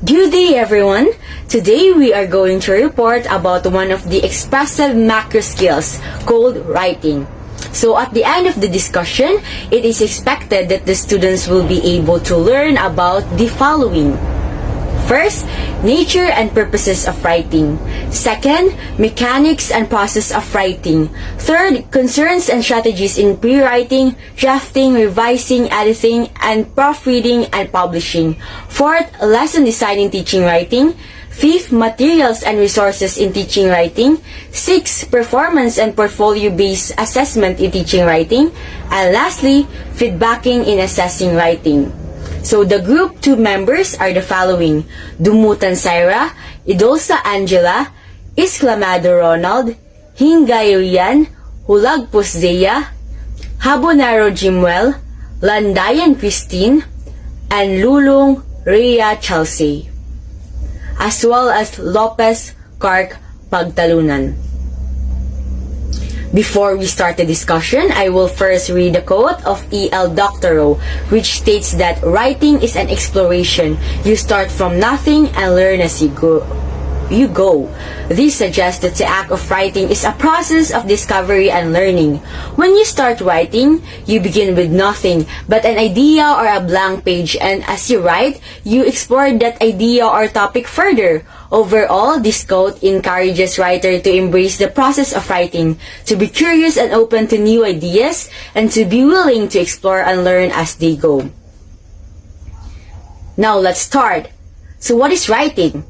Good day everyone! Today we are going to report about one of the expressive macro skills called writing. So at the end of the discussion, it is expected that the students will be able to learn about the following. First, nature and purposes of writing. Second, mechanics and process of writing. Third, concerns and strategies in pre-writing, drafting, revising, editing, and proofreading and publishing. Fourth, lesson design in teaching writing. Fifth, materials and resources in teaching writing. Sixth, performance and portfolio-based assessment in teaching writing. And lastly, feedbacking in assessing writing. So the group 2 members are the following: DUMOTAN ZHYRA, EDULSA Angela, ESCLAMADO RONALD, HINGGAY RIAN, HULAGPOS JABONERO JEMUEL, LANDAYAN Christine, and LOLONG RHEA CHELSAE, as well as LOPEZ KARK PAGTALUNAN. Before we start the discussion, I will first read the quote of Dr. Rowe, which states that writing is an exploration. You start from nothing and learn as you go. This suggests that the act of writing is a process of discovery and learning. When you start writing, you begin with nothing but an idea or a blank page, and as you write, you explore that idea or topic further. Overall, this quote encourages writers to embrace the process of writing, to be curious and open to new ideas, and to be willing to explore and learn as they go. Now let's start. So what is writing?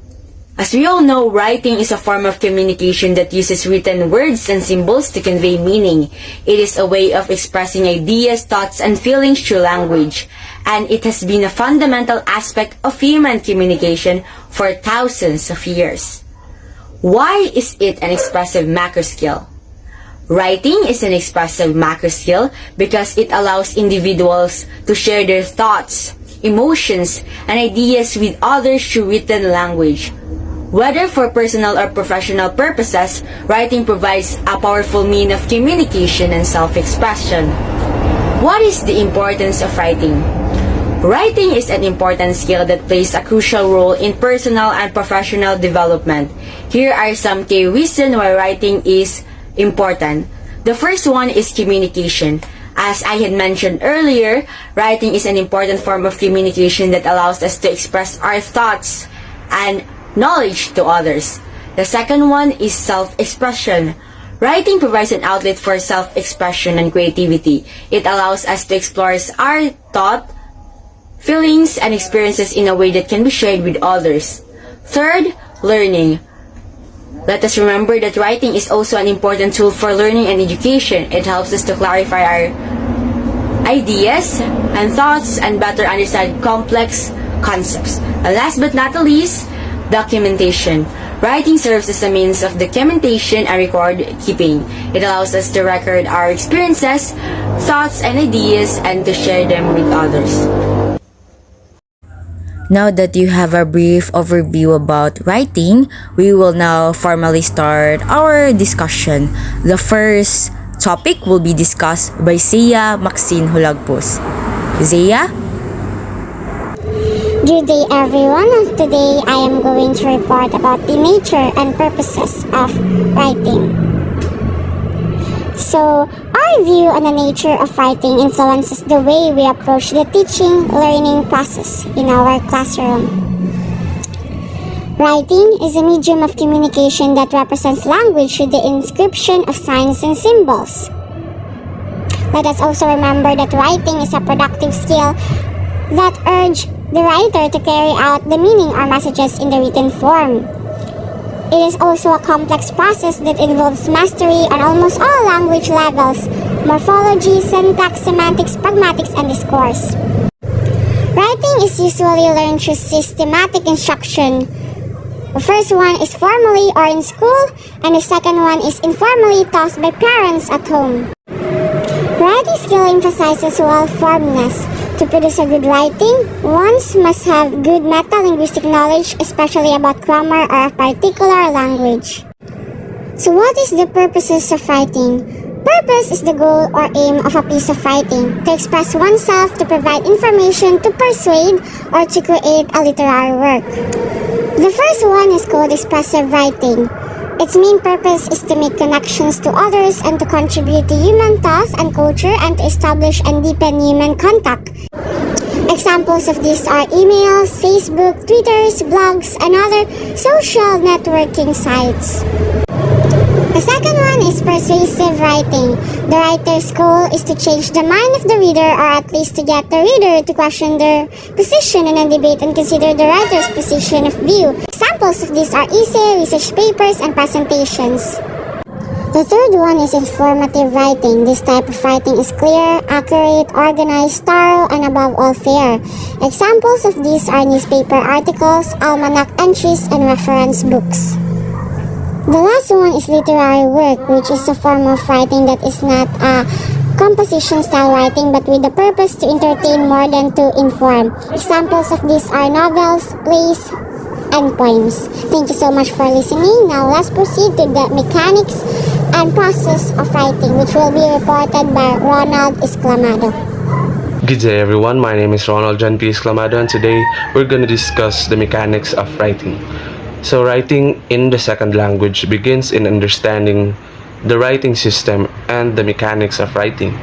As we all know, writing is a form of communication that uses written words and symbols to convey meaning. It is a way of expressing ideas, thoughts, and feelings through language, and it has been a fundamental aspect of human communication for thousands of years. Why is it an expressive macro skill? Writing is an expressive macro skill because it allows individuals to share their thoughts, emotions, and ideas with others through written language. Whether for personal or professional purposes, writing provides a powerful means of communication and self-expression. What is the importance of writing? Writing is an important skill that plays a crucial role in personal and professional development. Here are some key reasons why writing is important. The first one is communication. As I had mentioned earlier, writing is an important form of communication that allows us to express our thoughts and knowledge to others. The second one is self-expression. Writing provides an outlet for self-expression and creativity. It allows us to explore our thoughts, feelings, and experiences in a way that can be shared with others. Third, learning. Let us remember that writing is also an important tool for learning and education. It helps us to clarify our ideas and thoughts and better understand complex concepts. And last but not the least, documentation. Writing serves as a means of documentation and record keeping. It allows us to record our experiences, thoughts, and ideas and to share them with others. Now that you have a brief overview about writing, we will now formally start our discussion. The first topic will be discussed by Maxine Hulagpos. Zia? Good day everyone. Today I am going to report about the nature and purposes of writing. So, our view on the nature of writing influences the way we approach the teaching, learning process in our classroom. Writing is a medium of communication that represents language through the inscription of signs and symbols. Let us also remember that writing is a productive skill that urges the writer to carry out the meaning or messages in the written form. It is also a complex process that involves mastery on almost all language levels: morphology, syntax, semantics, pragmatics, and discourse. Writing is usually learned through systematic instruction. The first one is formally or in school, and the second one is informally taught by parents at home. Writing skill emphasizes well-formedness. To produce a good writing, one must have good meta-linguistic knowledge, especially about grammar or a particular language. So what is the purposes of writing? Purpose is the goal or aim of a piece of writing, to express oneself, to provide information, to persuade, or to create a literary work. The first one is called expressive writing. Its main purpose is to make connections to others and to contribute to human thought and culture and to establish and deepen human contact. Examples of these are emails, Facebook, Twitters, blogs, and other social networking sites. The second one is persuasive writing. The writer's goal is to change the mind of the reader, or at least to get the reader to question their position in a debate and consider the writer's position of view. Examples of these are essay, research papers, and presentations. The third one is informative writing. This type of writing is clear, accurate, organized, thorough, and above all fair. Examples of these are newspaper articles, almanac entries, and reference books. The last one is literary work, which is a form of writing that is not a composition-style writing but with the purpose to entertain more than to inform. Examples of these are novels, plays, and poems. Thank you so much for listening. Now let's proceed to the mechanics and process of writing, which will be reported by RONALD ESCLAMADO. Good day everyone, my name is Ronald John P. ESCLAMADO, and today we're going to discuss the mechanics of writing. So writing in the second language begins in understanding the writing system and the mechanics of writing.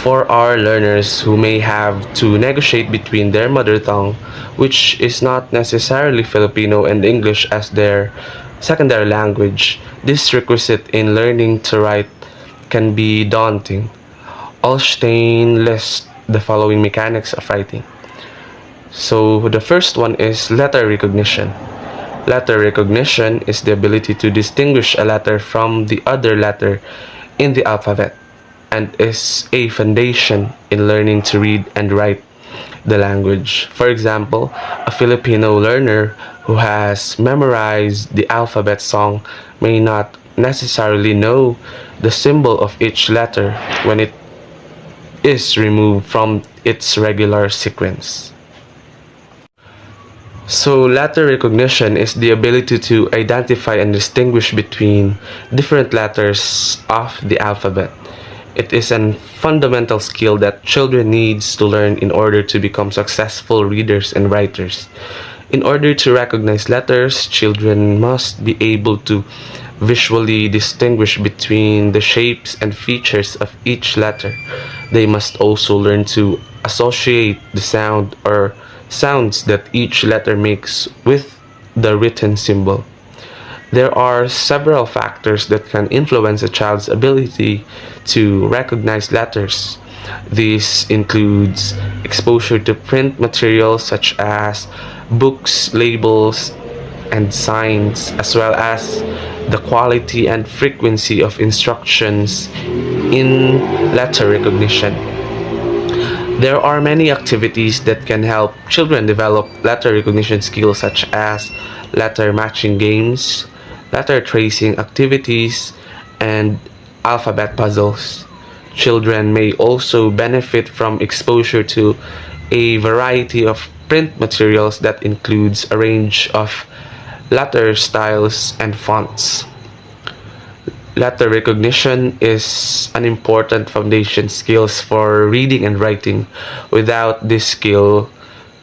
For our learners who may have to negotiate between their mother tongue, which is not necessarily Filipino, and English as their secondary language, this requisite in learning to write can be daunting. Allstein lists the following mechanics of writing. So the first one is letter recognition. Letter recognition is the ability to distinguish a letter from the other letter in the alphabet and is a foundation in learning to read and write the language. For example, a Filipino learner who has memorized the alphabet song may not necessarily know the symbol of each letter when it is removed from its regular sequence. So letter recognition is the ability to identify and distinguish between different letters of the alphabet. It is a fundamental skill that children needs to learn in order to become successful readers and writers. In order to recognize letters, children must be able to visually distinguish between the shapes and features of each letter. They must also learn to associate the sound or sounds that each letter makes with the written symbol. There are several factors that can influence a child's ability to recognize letters. This includes exposure to print materials such as books, labels, and signs, as well as the quality and frequency of instructions in letter recognition. There are many activities that can help children develop letter recognition skills, such as letter matching games, letter tracing activities, and alphabet puzzles. Children may also benefit from exposure to a variety of print materials that includes a range of letter styles and fonts. Letter recognition is an important foundation skills for reading and writing. Without this skill,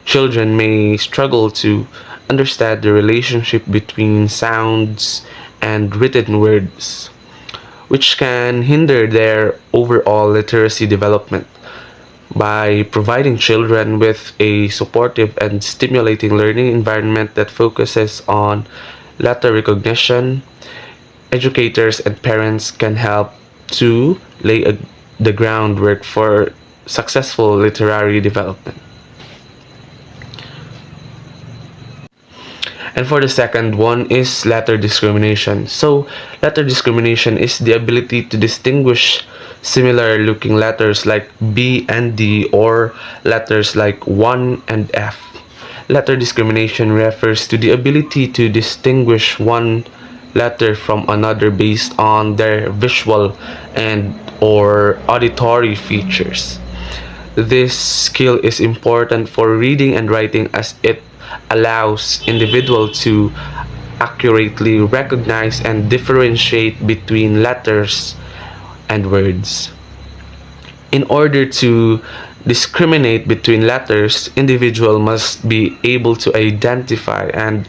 children may struggle to understand the relationship between sounds and written words, which can hinder their overall literacy development. By providing children with a supportive and stimulating learning environment that focuses on letter recognition, educators and parents can help to lay the groundwork for successful literary development. And for the second one is letter discrimination. So letter discrimination is the ability to distinguish similar looking letters like B and D, or letters like 1 and F. Letter discrimination refers to the ability to distinguish one letter from another based on their visual and or auditory features. This skill is important for reading and writing, as it allows individuals to accurately recognize and differentiate between letters and words. In order to discriminate between letters, individual must be able to identify and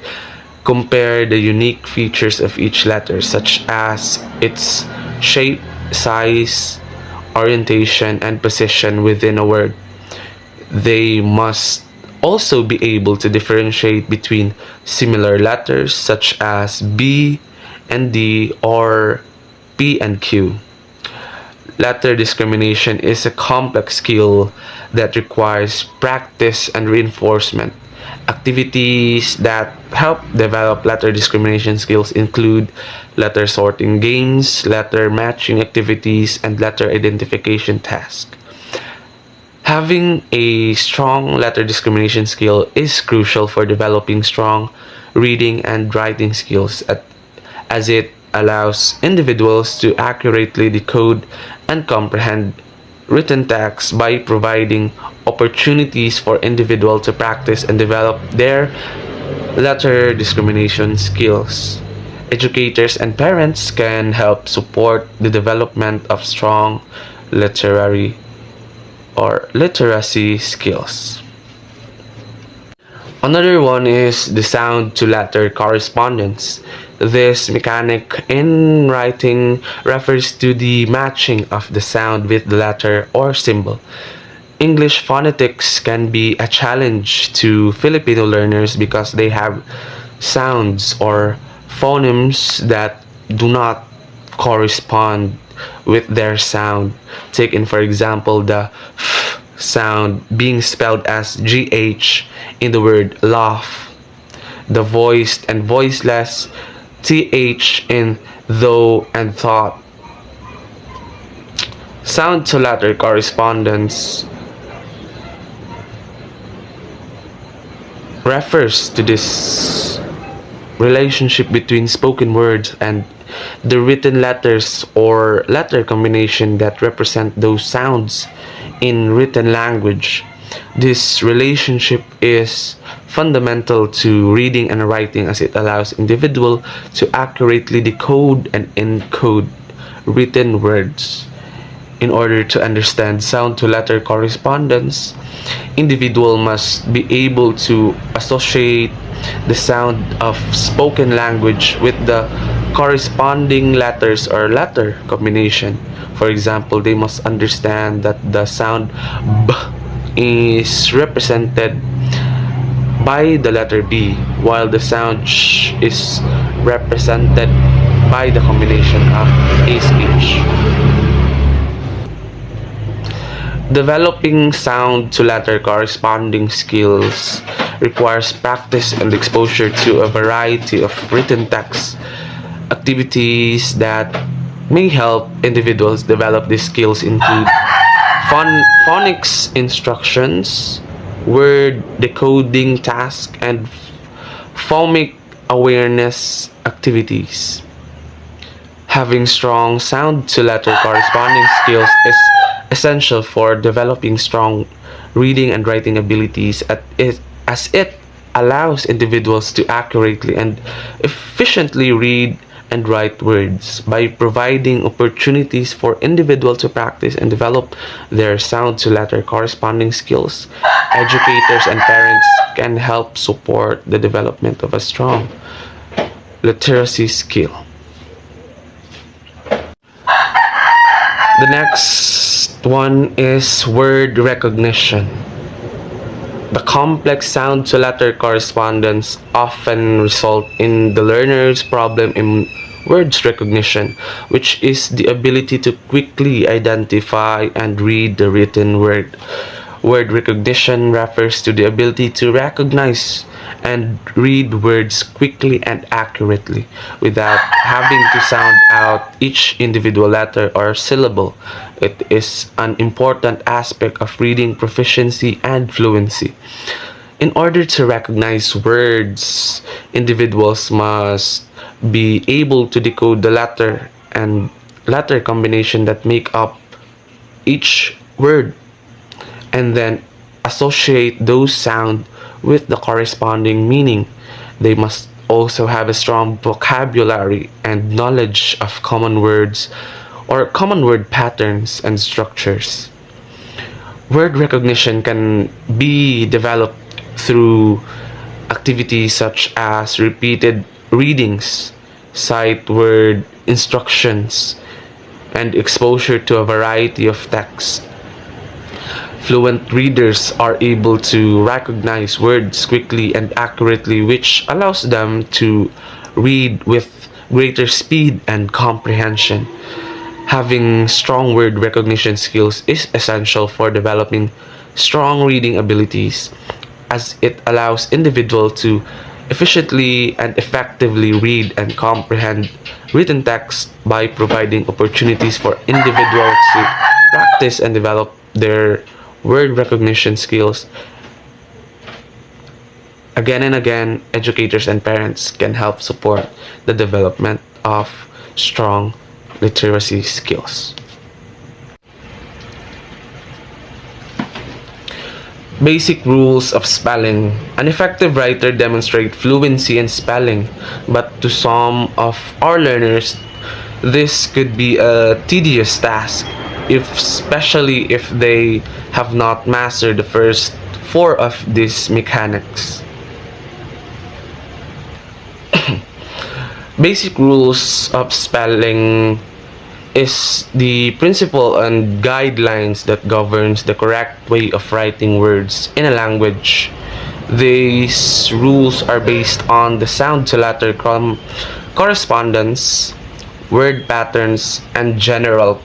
compare the unique features of each letter, such as its shape, size, orientation, and position within a word. They must also be able to differentiate between similar letters such as B and D or P and Q. Letter discrimination is a complex skill that requires practice and reinforcement. Activities that help develop letter discrimination skills include letter sorting games, letter matching activities, and letter identification tasks. Having a strong letter discrimination skill is crucial for developing strong reading and writing skills as it allows individuals to accurately decode and comprehend written text by providing opportunities for individuals to practice and develop their letter discrimination skills. Educators and parents can help support the development of strong literary or literacy skills. Another one is the sound to letter correspondence. This mechanic in writing refers to the matching of the sound with the letter or symbol. English phonetics can be a challenge to Filipino learners because they have sounds or phonemes that do not correspond with their sound. Taken for example, the f sound being spelled as GH in the word laugh, the voiced and voiceless TH in though and thought. Sound to letter correspondence refers to this relationship between spoken words and the written letters or letter combination that represent those sounds in written language. This relationship is fundamental to reading and writing as it allows individuals to accurately decode and encode written words. In order to understand sound to letter correspondence, individual must be able to associate the sound of spoken language with the corresponding letters or letter combination. For example, they must understand that the sound B is represented by the letter B, while the sound sh is represented by the combination of ASH. Developing sound to letter corresponding skills requires practice and exposure to a variety of written texts. Activities that may help individuals develop these skills include phonics instructions, word decoding tasks, and phonic awareness activities. Having strong sound to letter corresponding skills is essential for developing strong reading and writing abilities as it allows individuals to accurately and efficiently read and write words. By providing opportunities for individuals to practice and develop their sound to letter corresponding skills, educators and parents can help support the development of a strong literacy skill. The next one is word recognition. The complex sound to letter correspondence often result in the learner's problem in words recognition, which is the ability to quickly identify and read the written word. Word recognition refers to the ability to recognize and read words quickly and accurately without having to sound out each individual letter or syllable. It is an important aspect of reading proficiency and fluency. In order to recognize words, individuals must be able to decode the letter and letter combination that make up each word, and then associate those sounds with the corresponding meaning. They must also have a strong vocabulary and knowledge of common words or common word patterns and structures. Word recognition can be developed through activities such as repeated readings, sight word instructions, and exposure to a variety of texts. Fluent readers are able to recognize words quickly and accurately, which allows them to read with greater speed and comprehension. Having strong word recognition skills is essential for developing strong reading abilities, as it allows individuals to efficiently and effectively read and comprehend written text by providing opportunities for individuals to practice and develop their word recognition skills. Again and again, educators and parents can help support the development of strong literacy skills. Basic rules of spelling. An effective writer demonstrates fluency in spelling, but to some of our learners, this could be a tedious task, especially if they have not mastered the first four of these mechanics. Basic rules of spelling is the principle and guidelines that governs the correct way of writing words in a language. These rules are based on the sound to letter correspondence, word patterns, and general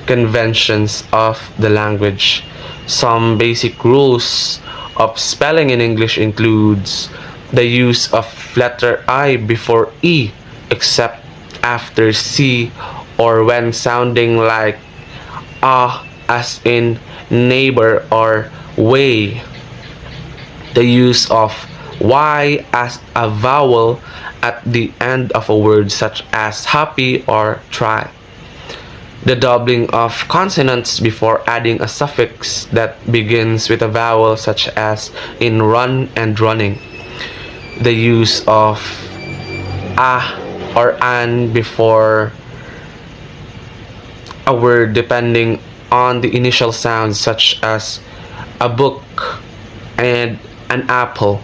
conventions of the language. Some basic rules of spelling in English includes the use of letter I before E, except after C, or when sounding like as in neighbor or way. The use of Y as a vowel at the end of a word such as happy or try. The doubling of consonants before adding a suffix that begins with a vowel such as in run and running. The use of a or an before a word depending on the initial sounds such as a book and an apple.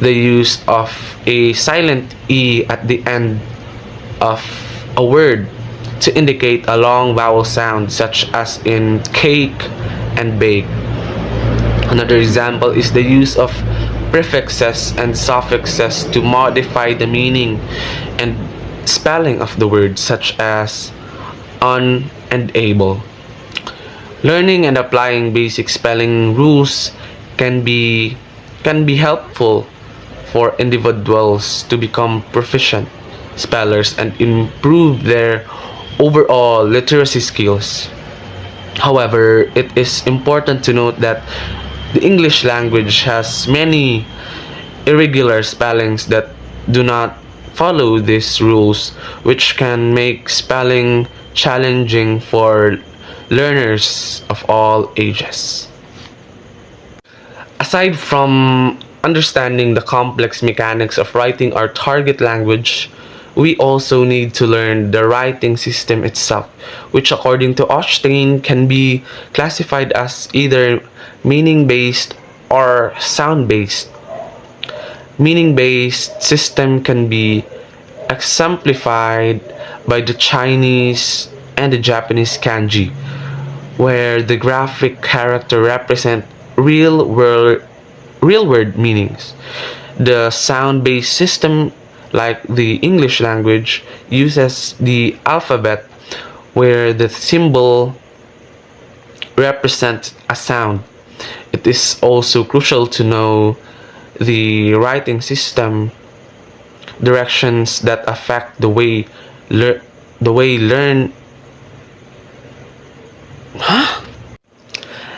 The use of a silent E at the end of a word to indicate a long vowel sound such as in cake and bake. Another example is the use of prefixes and suffixes to modify the meaning and spelling of the word such as un and able. Learning and applying basic spelling rules can be helpful for individuals to become proficient spellers and improve their overall literacy skills. However, it is important to note that the English language has many irregular spellings that do not follow these rules, which can make spelling challenging for learners of all ages. Aside from understanding the complex mechanics of writing our target language, we also need to learn the writing system itself, which according to Oshtein can be classified as either meaning-based or sound-based. Meaning-based system can be exemplified by the Chinese and the Japanese kanji, where the graphic character represent real word meanings. The sound-based system, like the English language, uses the alphabet where the symbol represents a sound. It is also crucial to know the writing system directions that affect the way learn.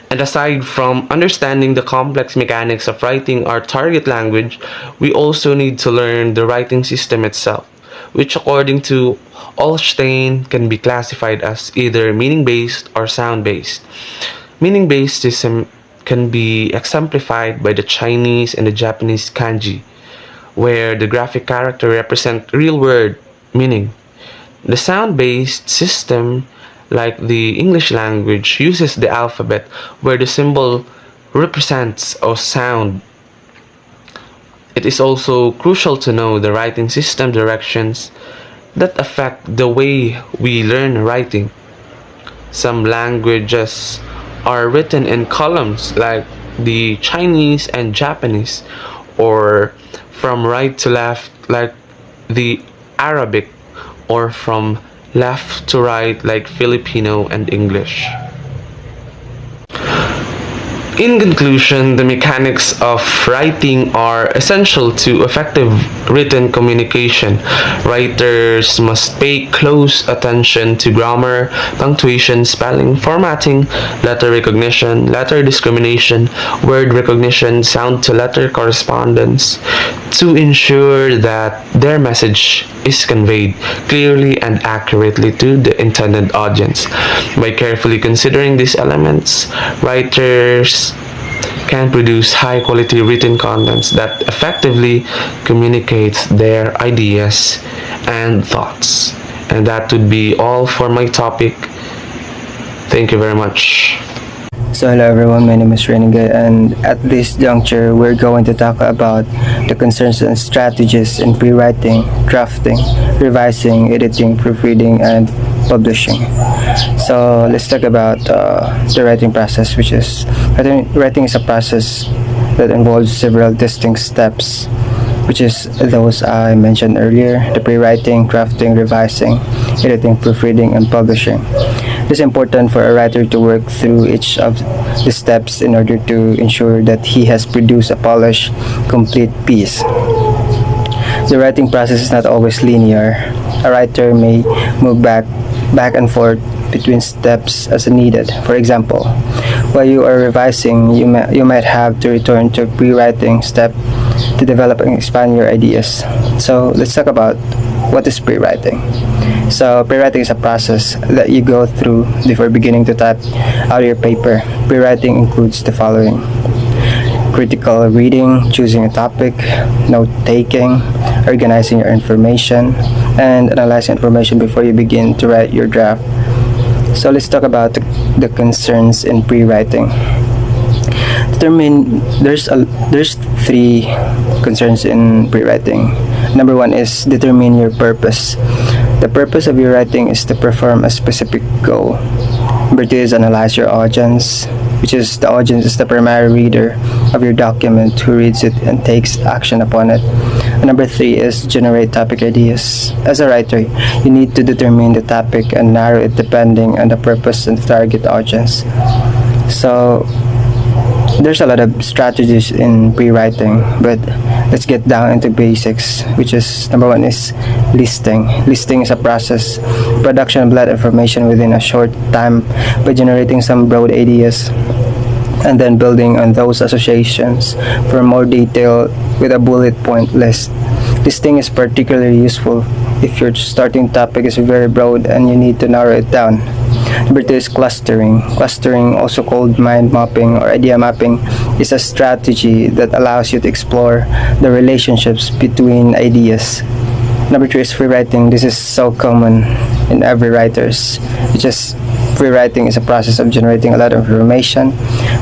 And aside from understanding the complex mechanics of writing our target language, we also need to learn the writing system itself, which according to Oshtein can be classified as either meaning-based or sound-based. Meaning-based system can be exemplified by the Chinese and the Japanese kanji, where the graphic character represent real word meaning. The sound-based system, like the English language, uses the alphabet where the symbol represents a sound. It is also crucial to know the writing system directions that affect the way we learn writing. Some languages are written in columns like the Chinese and Japanese, or from right to left like the Arabic, or from left to right like Filipino and English. In conclusion, the mechanics of writing are essential to effective written communication. Writers must pay close attention to grammar, punctuation, spelling, formatting, letter recognition, letter discrimination, word recognition, sound-to-letter correspondence, to ensure that their message is conveyed clearly and accurately to the intended audience. By carefully considering these elements, writers can produce high-quality written contents that effectively communicates their ideas and thoughts. And that would be all for my topic. Thank you very much. So hello everyone, my name is HINGGAY, and at this juncture we're going to talk about the concerns and strategies in pre-writing, drafting, revising, editing, proofreading, and publishing. So let's talk about the writing process, which is writing is a process that involves several distinct steps, which is those I mentioned earlier: the pre-writing, drafting, revising, editing, proofreading, and publishing. It is important for a writer to work through each of the steps in order to ensure that he has produced a polished, complete piece. The writing process is not always linear. A writer may move back and forth between steps as needed. For example, while you are revising, you might have to return to a pre-writing step to develop and expand your ideas. So let's talk about what is pre-writing. So pre-writing is a process that you go through before beginning to type out your paper. Pre-writing includes the following: critical reading, choosing a topic, note-taking, organizing your information, and analyzing information before you begin to write your draft. So let's talk about the concerns in pre-writing. There's three concerns in pre-writing. Number one is determine your purpose. The purpose of your writing is to perform a specific goal. Number two is analyze your audience, which is the audience is the primary reader of your document who reads it and takes action upon it. And number three is generate topic ideas. As a writer, you need to determine the topic and narrow it depending on the purpose and the target audience. So there's a lot of strategies in pre-writing, but let's get down into basics, which is number one is listing. Listing is a process, production of blood information within a short time by generating some broad ideas and then building on those associations for more detail with a bullet point list. Listing is particularly useful if your starting topic is very broad and you need to narrow it down. Number two is clustering. Clustering, also called mind mapping or idea mapping, is a strategy that allows you to explore the relationships between ideas. Number three is free writing. This is so common in every writers. It's just free writing is a process of generating a lot of information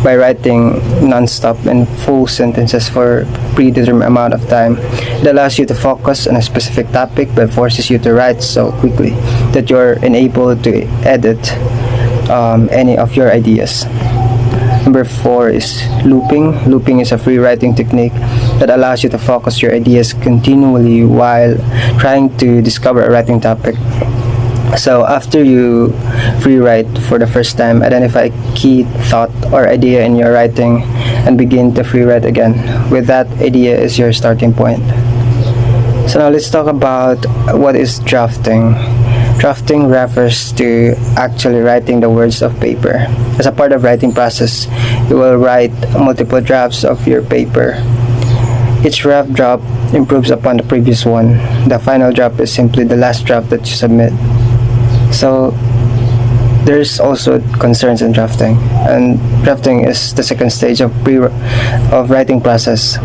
by writing non-stop in full sentences for a predetermined amount of time. It allows you to focus on a specific topic but forces you to write so quickly that you're unable to edit any of your ideas. Number four is looping. Looping is a free writing technique that allows you to focus your ideas continually while trying to discover a writing topic. So after you free write for the first time, identify a key thought or idea in your writing and begin to free write again with that idea as your starting point. So now let's talk about what is drafting. Drafting refers to actually writing the words of paper. As a part of writing process, you will write multiple drafts of your paper. Each rough draft improves upon the previous one. The final draft is simply the last draft that you submit. So there's also concerns in drafting, and drafting is the second stage of writing process,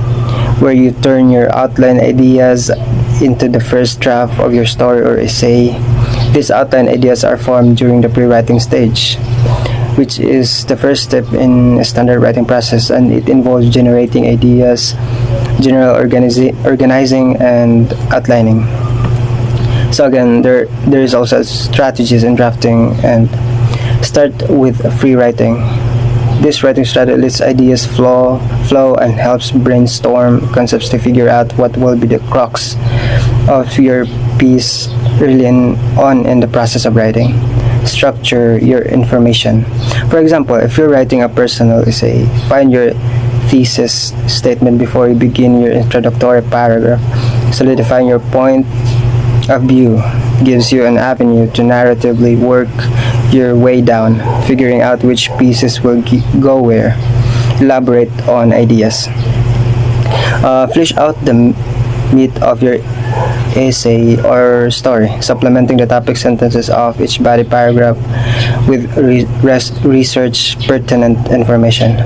where you turn your outline ideas into the first draft of your story or essay. These outline ideas are formed during the pre-writing stage, which is the first step in a standard writing process, and it involves generating ideas, general organizing, and outlining. So again, there is also strategies in drafting, and start with free writing. This writing strategy lets ideas flow and helps brainstorm concepts to figure out what will be the crux of your piece early on in the process of writing. Structure your information. For example, if you're writing a personal essay, find your thesis statement before you begin your introductory paragraph. Solidifying your point of view gives you an avenue to narratively work your way down, figuring out which pieces will go where. Elaborate on ideas. Flesh out the meat of your essay or story, supplementing the topic sentences of each body paragraph with research pertinent information.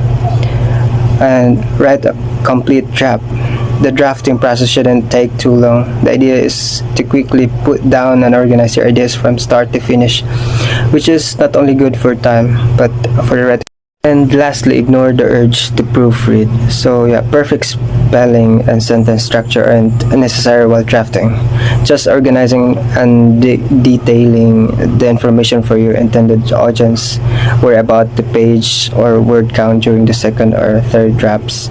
And write a complete draft. The drafting process shouldn't take too long. The idea is to quickly put down and organize your ideas from start to finish, which is not only good for time, but for the writing. And lastly, ignore the urge to proofread. So yeah, perfect spelling and sentence structure aren't necessary while drafting. Just organizing and detailing the information for your intended audience. Worry about the page or word count during the second or third drafts.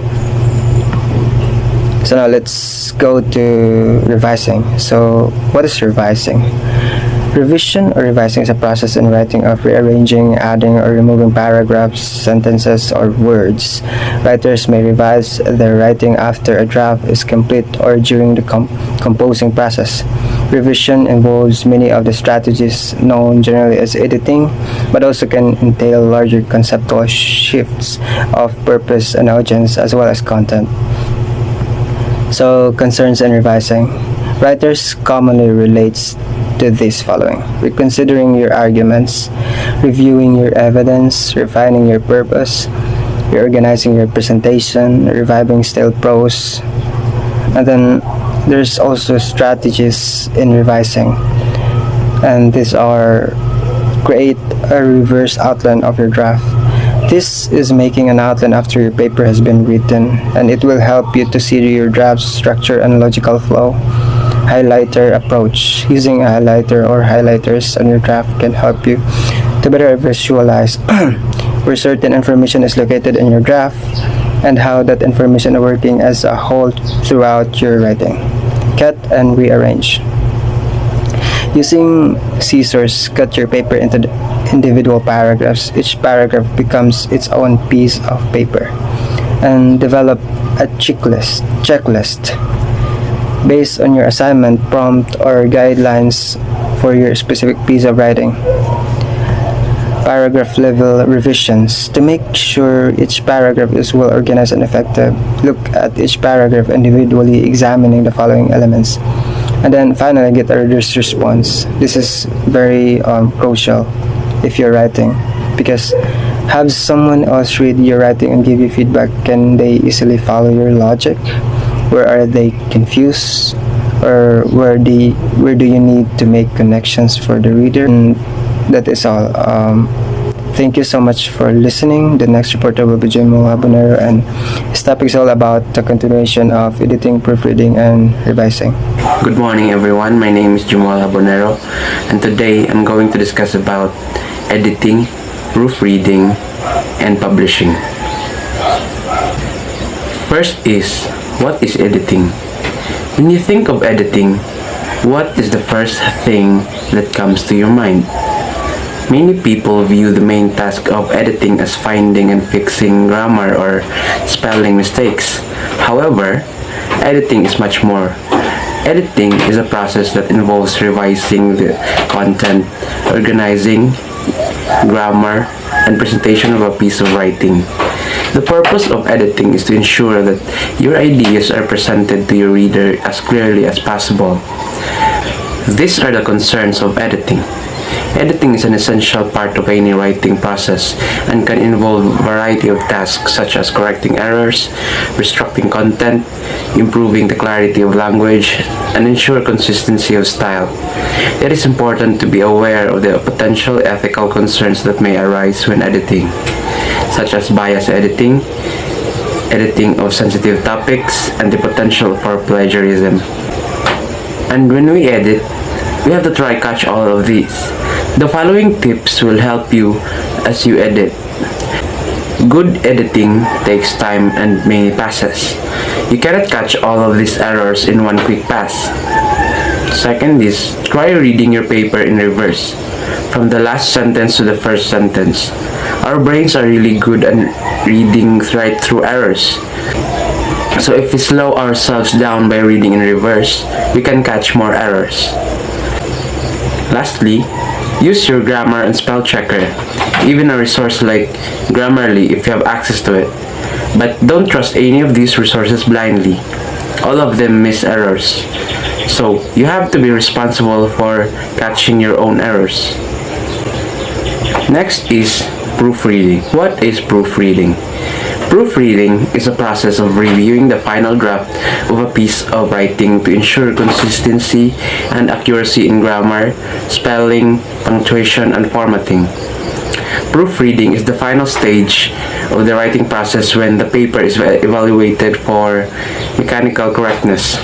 So now let's go to revising. So what is revising? Revision or revising is a process in writing of rearranging, adding, or removing paragraphs, sentences, or words. Writers may revise their writing after a draft is complete or during the composing process. Revision involves many of the strategies known generally as editing, but also can entail larger conceptual shifts of purpose and audience as well as content. So, concerns in revising. Writers commonly relates to this following: reconsidering your arguments, reviewing your evidence, refining your purpose, reorganizing your presentation, reviving stale prose. And then there's also strategies in revising, and these are: create a reverse outline of your draft. This is making an outline after your paper has been written, and it will help you to see your draft's structure and logical flow. Highlighter approach. Using a highlighter or highlighters on your draft can help you to better visualize where certain information is located in your draft and how that information is working as a whole throughout your writing. Cut and rearrange. Using scissors, cut your paper into individual paragraphs. Each paragraph becomes its own piece of paper. And develop a checklist based on your assignment, prompt, or guidelines for your specific piece of writing. Paragraph level revisions. To make sure each paragraph is well organized and effective, look at each paragraph individually, examining the following elements. And then finally, get a reader's response. This is very crucial if you're writing, because have someone else read your writing and give you feedback. Can they easily follow your logic? Where are they confused? Or where do you need to make connections for the reader? And that is all. Thank you so much for listening. The next reporter will be JEMUEL, and this topic is all about the continuation of editing, proofreading, and revising. Good morning everyone, my name is JEMUEL, and today I'm going to discuss about editing, proofreading, and publishing. First is, what is editing? When you think of editing, what is the first thing that comes to your mind? Many people view the main task of editing as finding and fixing grammar or spelling mistakes. However, editing is much more. Editing is a process that involves revising the content, organizing grammar, and presentation of a piece of writing. The purpose of editing is to ensure that your ideas are presented to your reader as clearly as possible. These are the concerns of editing. Editing is an essential part of any writing process and can involve a variety of tasks such as correcting errors, restructuring content, improving the clarity of language, and ensure consistency of style. It is important to be aware of the potential ethical concerns that may arise when editing, such as bias editing, editing of sensitive topics, and the potential for plagiarism. And when we edit, we have to try catch all of these. The following tips will help you as you edit. Good editing takes time and many passes. You cannot catch all of these errors in one quick pass. Second is, try reading your paper in reverse, from the last sentence to the first sentence. Our brains are really good at reading right through errors. So if we slow ourselves down by reading in reverse, we can catch more errors. Lastly, use your grammar and spell checker, even a resource like Grammarly if you have access to it. But don't trust any of these resources blindly. All of them miss errors. So you have to be responsible for catching your own errors. Next is proofreading. What is proofreading? Proofreading is a process of reviewing the final draft of a piece of writing to ensure consistency and accuracy in grammar, spelling, punctuation, and formatting. Proofreading is the final stage of the writing process when the paper is evaluated for mechanical correctness,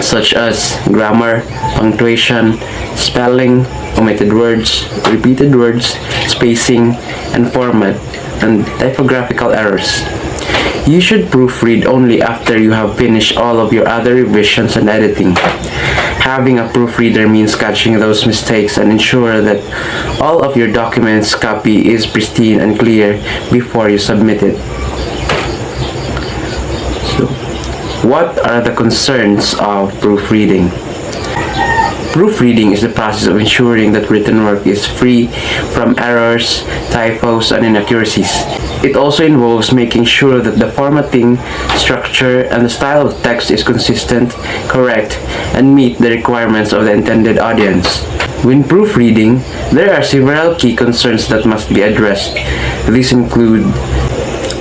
such as grammar, punctuation, spelling, omitted words, repeated words, spacing, and format, and typographical errors. You should proofread only after you have finished all of your other revisions and editing. Having a proofreader means catching those mistakes and ensure that all of your documents copy is pristine and clear before you submit it. So, what are the concerns of proofreading? Proofreading is the process of ensuring that written work is free from errors, typos, and inaccuracies. It also involves making sure that the formatting, structure, and the style of text is consistent, correct, and meet the requirements of the intended audience. When proofreading, there are several key concerns that must be addressed. These include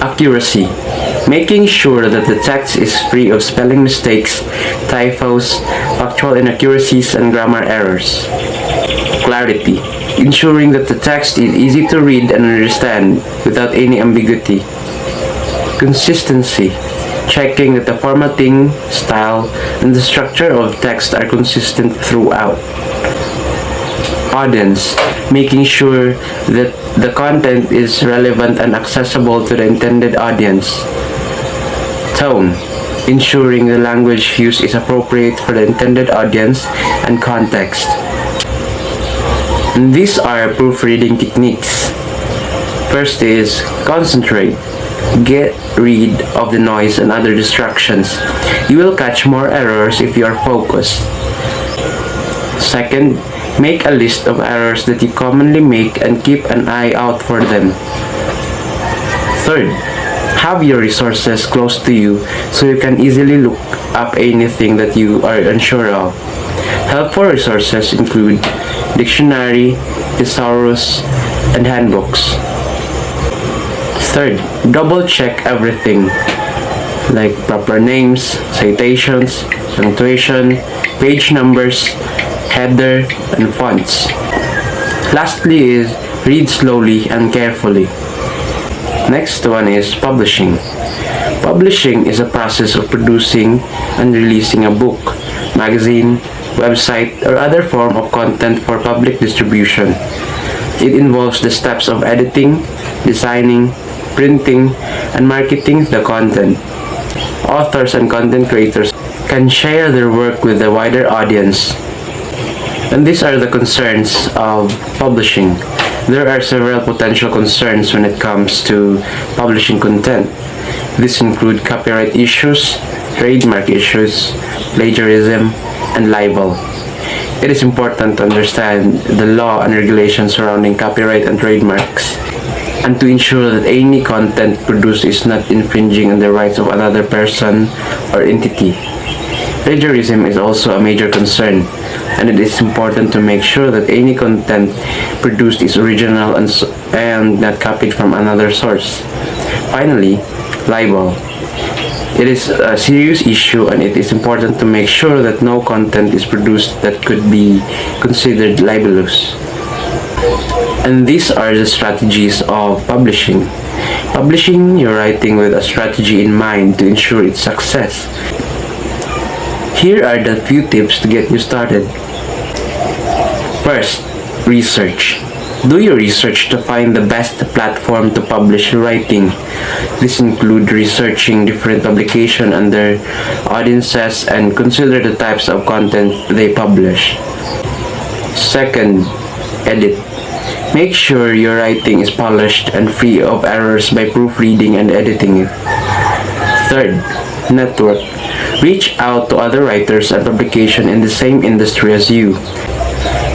accuracy, making sure that the text is free of spelling mistakes, typos, factual inaccuracies, and grammar errors. Clarity, ensuring that the text is easy to read and understand without any ambiguity. Consistency, checking that the formatting, style, and the structure of text are consistent throughout. Audience, making sure that the content is relevant and accessible to the intended audience. Tone, ensuring the language used is appropriate for the intended audience and context. And these are proofreading techniques. First is concentrate. Get rid of the noise and other distractions. You will catch more errors if you are focused. Second, make a list of errors that you commonly make and keep an eye out for them. Third, have your resources close to you so you can easily look up anything that you are unsure of. Helpful resources include dictionary, thesaurus, and handbooks. Third, double check everything like proper names, citations, punctuation, page numbers, header, and fonts. Lastly is read slowly and carefully. Next one is publishing. Publishing is a process of producing and releasing a book, magazine, website, or other form of content for public distribution. It involves the steps of editing, designing, printing, and marketing the content. Authors and content creators can share their work with a wider audience. And these are the concerns of publishing. There are several potential concerns when it comes to publishing content. These include copyright issues, trademark issues, plagiarism, and libel. It is important to understand the law and regulations surrounding copyright and trademarks, and to ensure that any content produced is not infringing on the rights of another person or entity. Plagiarism is also a major concern, and it is important to make sure that any content produced is original and not copied from another source. Finally, libel. It is a serious issue, and it is important to make sure that no content is produced that could be considered libelous. And these are the strategies of publishing. Publishing your writing with a strategy in mind to ensure its success. Here are the few tips to get you started. First, research. Do your research to find the best platform to publish your writing. This includes researching different publications and their audiences and consider the types of content they publish. Second, edit. Make sure your writing is polished and free of errors by proofreading and editing it. Third, network. Reach out to other writers and publications in the same industry as you.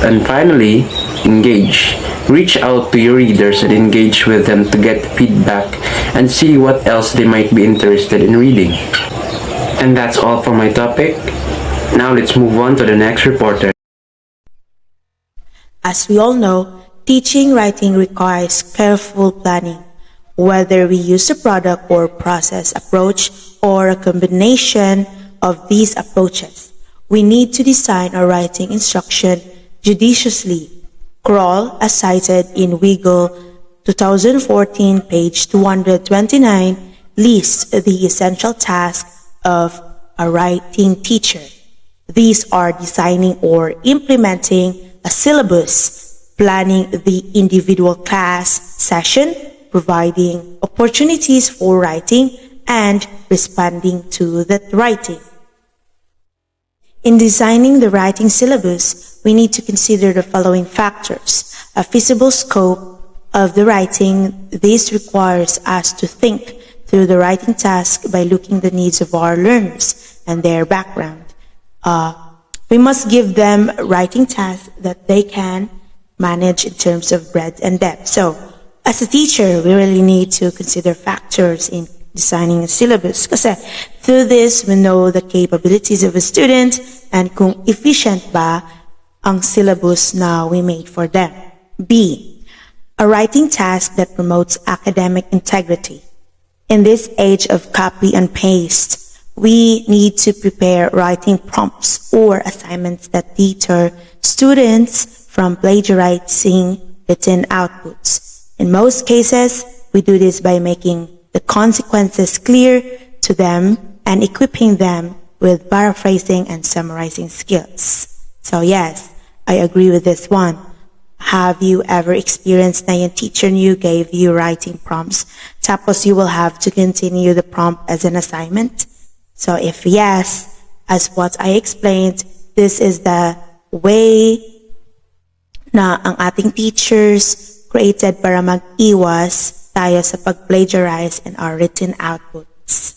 And finally, engage. Reach out to your readers and engage with them to get feedback and see what else they might be interested in reading. And that's all for my topic. Now let's move on to the next reporter. As we all know, teaching writing requires careful planning. Whether we use a product or process approach or a combination of these approaches, we need to design our writing instruction judiciously. Kroll, as cited in Weigel 2014, page 229, lists the essential tasks of a writing teacher. These are designing or implementing a syllabus, planning the individual class session, providing opportunities for writing, and responding to that writing. In designing the writing syllabus, we need to consider the following factors. A feasible scope of the writing. This requires us to think through the writing task by looking at the needs of our learners and their background. We must give them writing tasks that they can manage in terms of breadth and depth. So, as a teacher, we really need to consider factors in designing a syllabus. Kasi through this, we know the capabilities of a student and kung efficient ba ang syllabus na we made for them. B, a writing task that promotes academic integrity. In this age of copy and paste, we need to prepare writing prompts or assignments that deter students from plagiarizing written outputs. In most cases, we do this by making the consequences clear to them and equipping them with paraphrasing and summarizing skills. So yes, I agree with this one. Have you ever experienced na yung teacher niyo gave you writing prompts, tapos you will have to continue the prompt as an assignment? So if yes, as what I explained, this is the way na ang ating teachers created para mag-iwas tayo sa pag-plagiarize in our written outputs.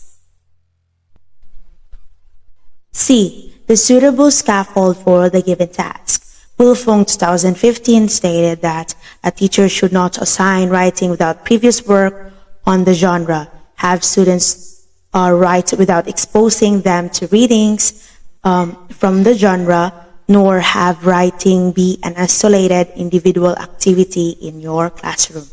C, the suitable scaffold for the given task. Wilfong 2015 stated that a teacher should not assign writing without previous work on the genre, have students write without exposing them to readings from the genre, nor have writing be an isolated individual activity in your classroom.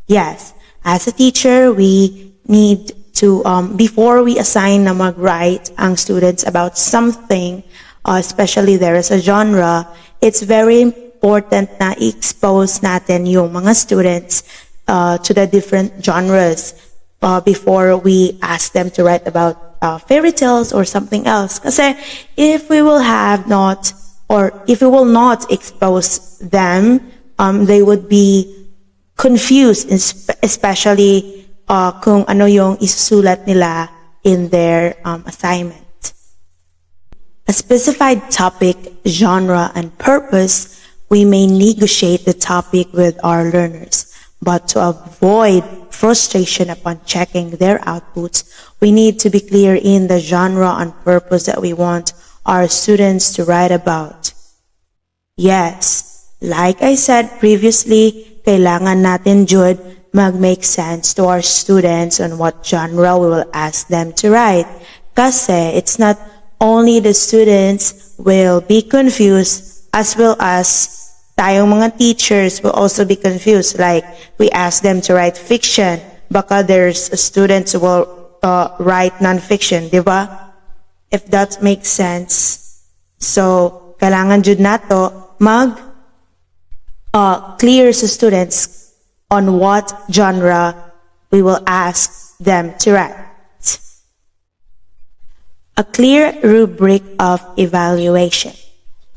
Yes, as a teacher, we need to, before we assign na mag-write ang students about something, especially there is a genre, it's very important na i-expose natin yung mga students to the different genres before we ask them to write about fairy tales or something else. Kasi if we will not expose them, they would be confused, especially kung ano yung isusulat nila in their assignment. A specified topic, genre, and purpose, we may negotiate the topic with our learners. But to avoid frustration upon checking their outputs, we need to be clear in the genre and purpose that we want our students to write about. Yes, like I said previously, kailangan natin jud mag-make sense to our students on what genre we will ask them to write. Kasi it's not only the students will be confused, as well as tayong mga teachers will also be confused. Like, we ask them to write fiction, baka there's students who will write non-fiction, di ba? If that makes sense. So, kailangan jud nato clear sa students on what genre we will ask them to write. A clear rubric of evaluation.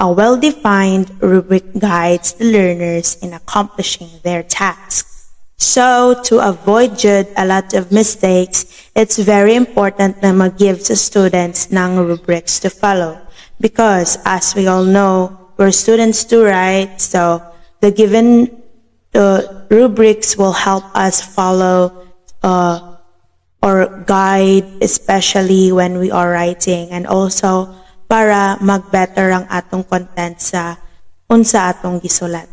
A well-defined rubric guides the learners in accomplishing their tasks. So, to avoid a lot of mistakes, it's very important na mag-give sa students ng rubrics to follow. Because, as we all know, we're students to write, so the given rubrics will help us follow or guide, especially when we are writing, and also para mag-better ang atong content sa unsa atong gisulat.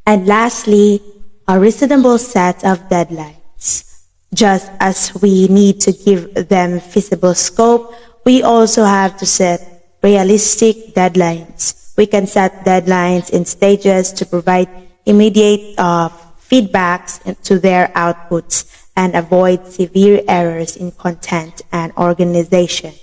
And lastly, a reasonable set of deadlines. Just as we need to give them feasible scope, we also have to set realistic deadlines. We can set deadlines in stages to provide immediate feedbacks to their outputs and avoid severe errors in content and organization.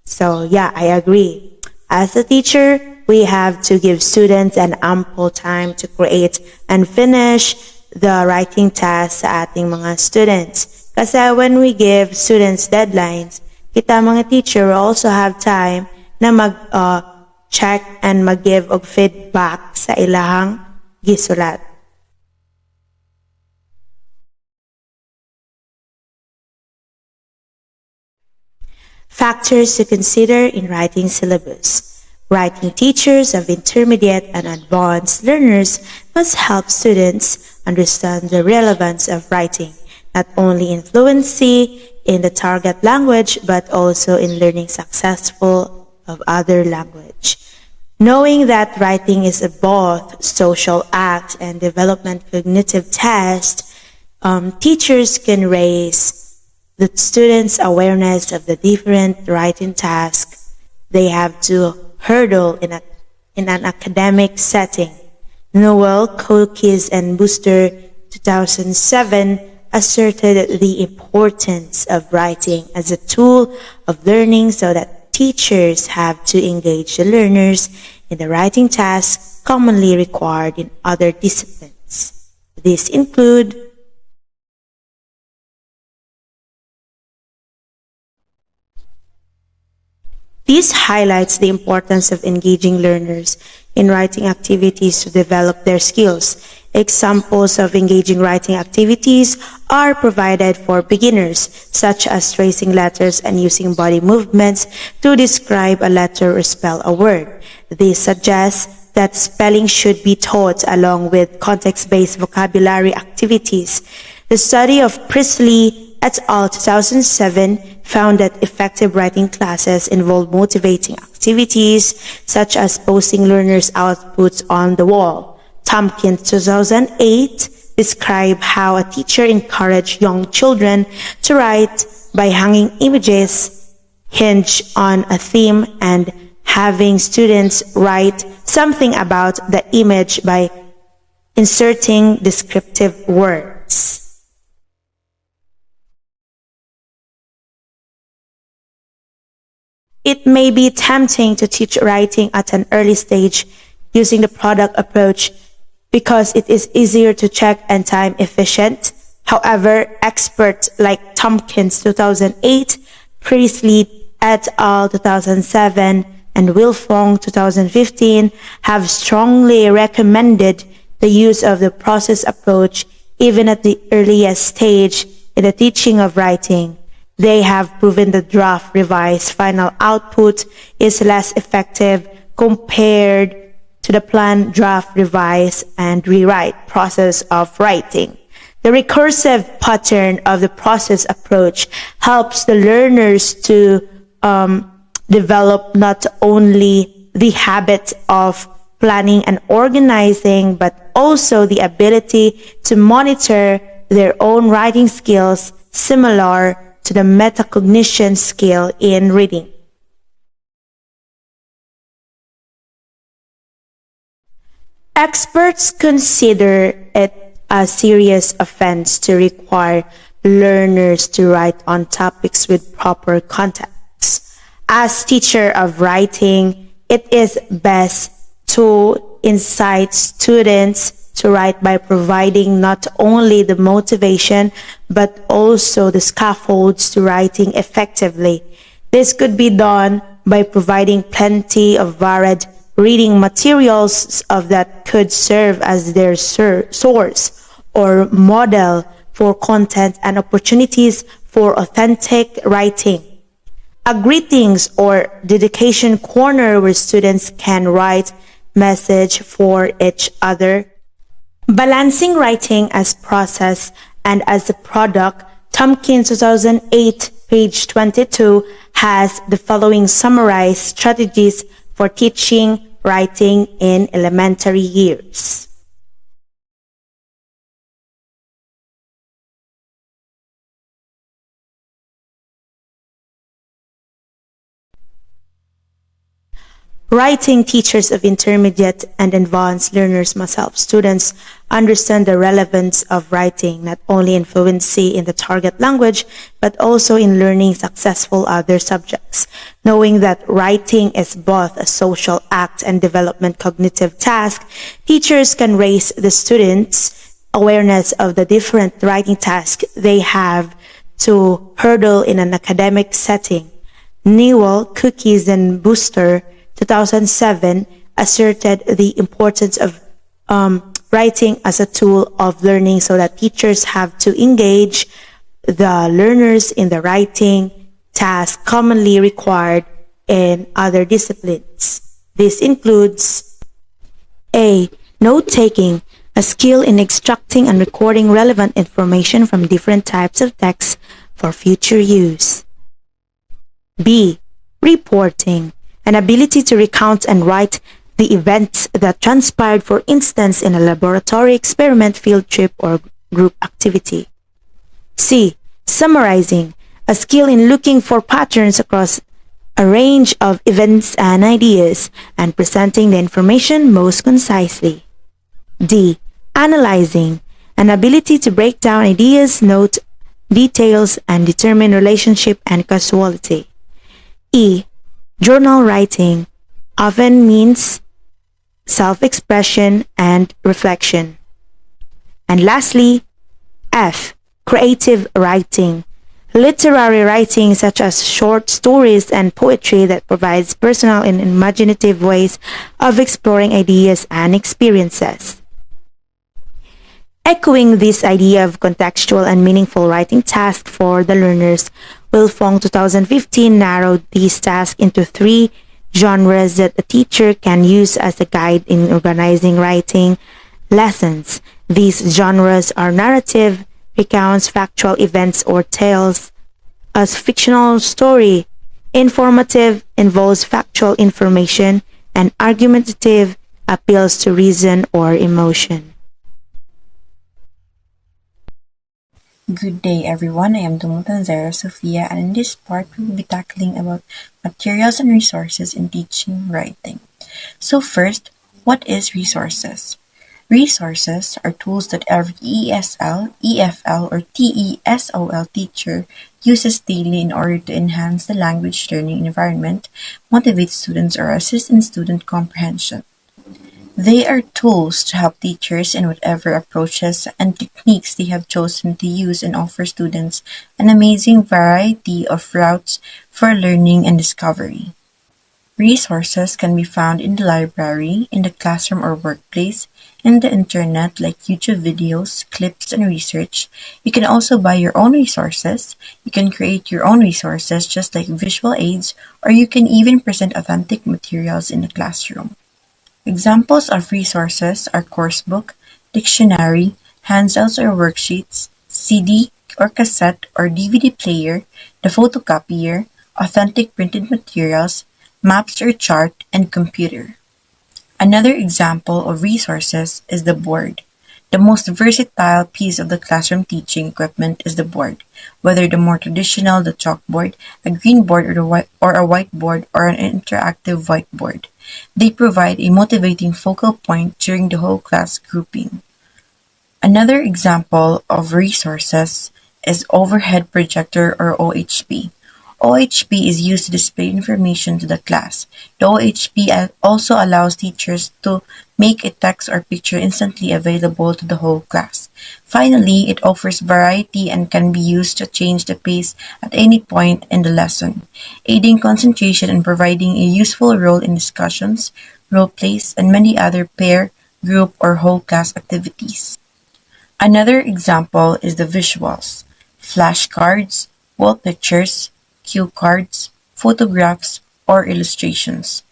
So yeah, I agree. As a teacher, we have to give students an ample time to create and finish the writing tasks sa ating mga students. Kasi when we give students deadlines, kita mga teacher will also have time na mag-check and mag-give og feedback sa ilahang gisulat. Factors to consider in writing syllabus. Writing teachers of intermediate and advanced learners must help students understand the relevance of writing, not only in fluency in the target language, but also in learning successful of other language. Knowing that writing is a both social act and development cognitive test, teachers can raise the students' awareness of the different writing tasks they have to hurdle in an academic setting. Noel, Cookies, and Booster 2007 asserted the importance of writing as a tool of learning so that teachers have to engage the learners in the writing tasks commonly required in other disciplines. These include This highlights the importance of engaging learners in writing activities to develop their skills. Examples of engaging writing activities are provided for beginners, such as tracing letters and using body movements to describe a letter or spell a word. This suggests that spelling should be taught along with context-based vocabulary activities. The study of Priestley et al. 2007 found that effective writing classes involve motivating activities such as posting learners' outputs on the wall. Tompkins 2008 described how a teacher encouraged young children to write by hanging images hinged on a theme and having students write something about the image by inserting descriptive words. It may be tempting to teach writing at an early stage using the product approach because it is easier to check and time efficient. However, experts like Tompkins 2008, Priestley et al. 2007, and Wilfong 2015 have strongly recommended the use of the process approach even at the earliest stage in the teaching of writing. They have proven the draft revised final output is less effective compared to the planned draft revise and rewrite process of writing. The recursive pattern of the process approach helps the learners to develop not only the habit of planning and organizing, but also the ability to monitor their own writing skills similar to the metacognition skill in reading. Experts consider it a serious offense to require learners to write on topics with proper context. As teacher of writing, it is best to incite students to write by providing not only the motivation but also the scaffolds to writing effectively. This could be done by providing plenty of varied reading materials that could serve as their source or model for content and opportunities for authentic writing. A greetings or dedication corner where students can write message for each other. Balancing writing as process and as a product, Tompkins 2008, page 22, has the following summarized strategies for teaching writing in elementary years. Writing teachers of intermediate and advanced learners must help students understand the relevance of writing, not only in fluency in the target language, but also in learning successful other subjects. Knowing that writing is both a social act and development cognitive task, teachers can raise the students' awareness of the different writing tasks they have to hurdle in an academic setting. Newell, Cookies, and Booster 2007 asserted the importance of writing as a tool of learning so that teachers have to engage the learners in the writing task commonly required in other disciplines. This includes A. Note-taking, a skill in extracting and recording relevant information from different types of text for future use. B. Reporting, an ability to recount and write the events that transpired, for instance, in a laboratory experiment, field trip, or group activity. C. Summarizing, a skill in looking for patterns across a range of events and ideas and presenting the information most concisely. D. Analyzing, an ability to break down ideas, note details, and determine relationship and causality. E. Journal writing often means self-expression and reflection. And lastly, F. Creative writing, literary writing such as short stories and poetry that provides personal and imaginative ways of exploring ideas and experiences. Echoing this idea of contextual and meaningful writing task for the learners, Wilfong 2015 narrowed these tasks into 3 genres that a teacher can use as a guide in organizing writing lessons. These genres are narrative, recounts factual events or tales as fictional story, informative, involves factual information, and argumentative, appeals to reason or emotion. Good day everyone, I am DUMOTAN SOFIA, and in this part we will be tackling about materials and resources in teaching writing. So first, what is resources? Resources are tools that every ESL, EFL, or TESOL teacher uses daily in order to enhance the language learning environment, motivate students, or assist in student comprehension. They are tools to help teachers in whatever approaches and techniques they have chosen to use and offer students an amazing variety of routes for learning and discovery. Resources can be found in the library, in the classroom or workplace, in the internet like YouTube videos, clips, and research. You can also buy your own resources. You can create your own resources just like visual aids, or you can even present authentic materials in the classroom. Examples of resources are coursebook, dictionary, handouts or worksheets, CD or cassette or DVD player, the photocopier, authentic printed materials, maps or chart, and computer. Another example of resources is the board. The most versatile piece of the classroom teaching equipment is the board, whether the more traditional, the chalkboard, a green board, or a whiteboard, or an interactive whiteboard. They provide a motivating focal point during the whole class grouping. Another example of resources is overhead projector or OHP. OHP is used to display information to the class. The OHP also allows teachers to make a text or picture instantly available to the whole class. Finally, it offers variety and can be used to change the pace at any point in the lesson, aiding concentration and providing a useful role in discussions, role plays, and many other pair, group, or whole class activities. Another example is the visuals, flashcards, wall pictures, cue cards, photographs, or illustrations.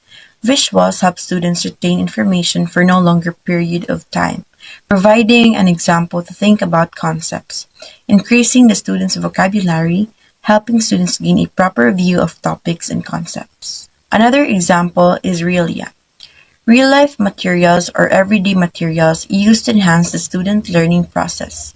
Visuals help students retain information for no longer period of time, providing an example to think about concepts, increasing the students' vocabulary, helping students gain a proper view of topics and concepts. Another example is RHEA. Real-life materials or everyday materials used to enhance the student learning process.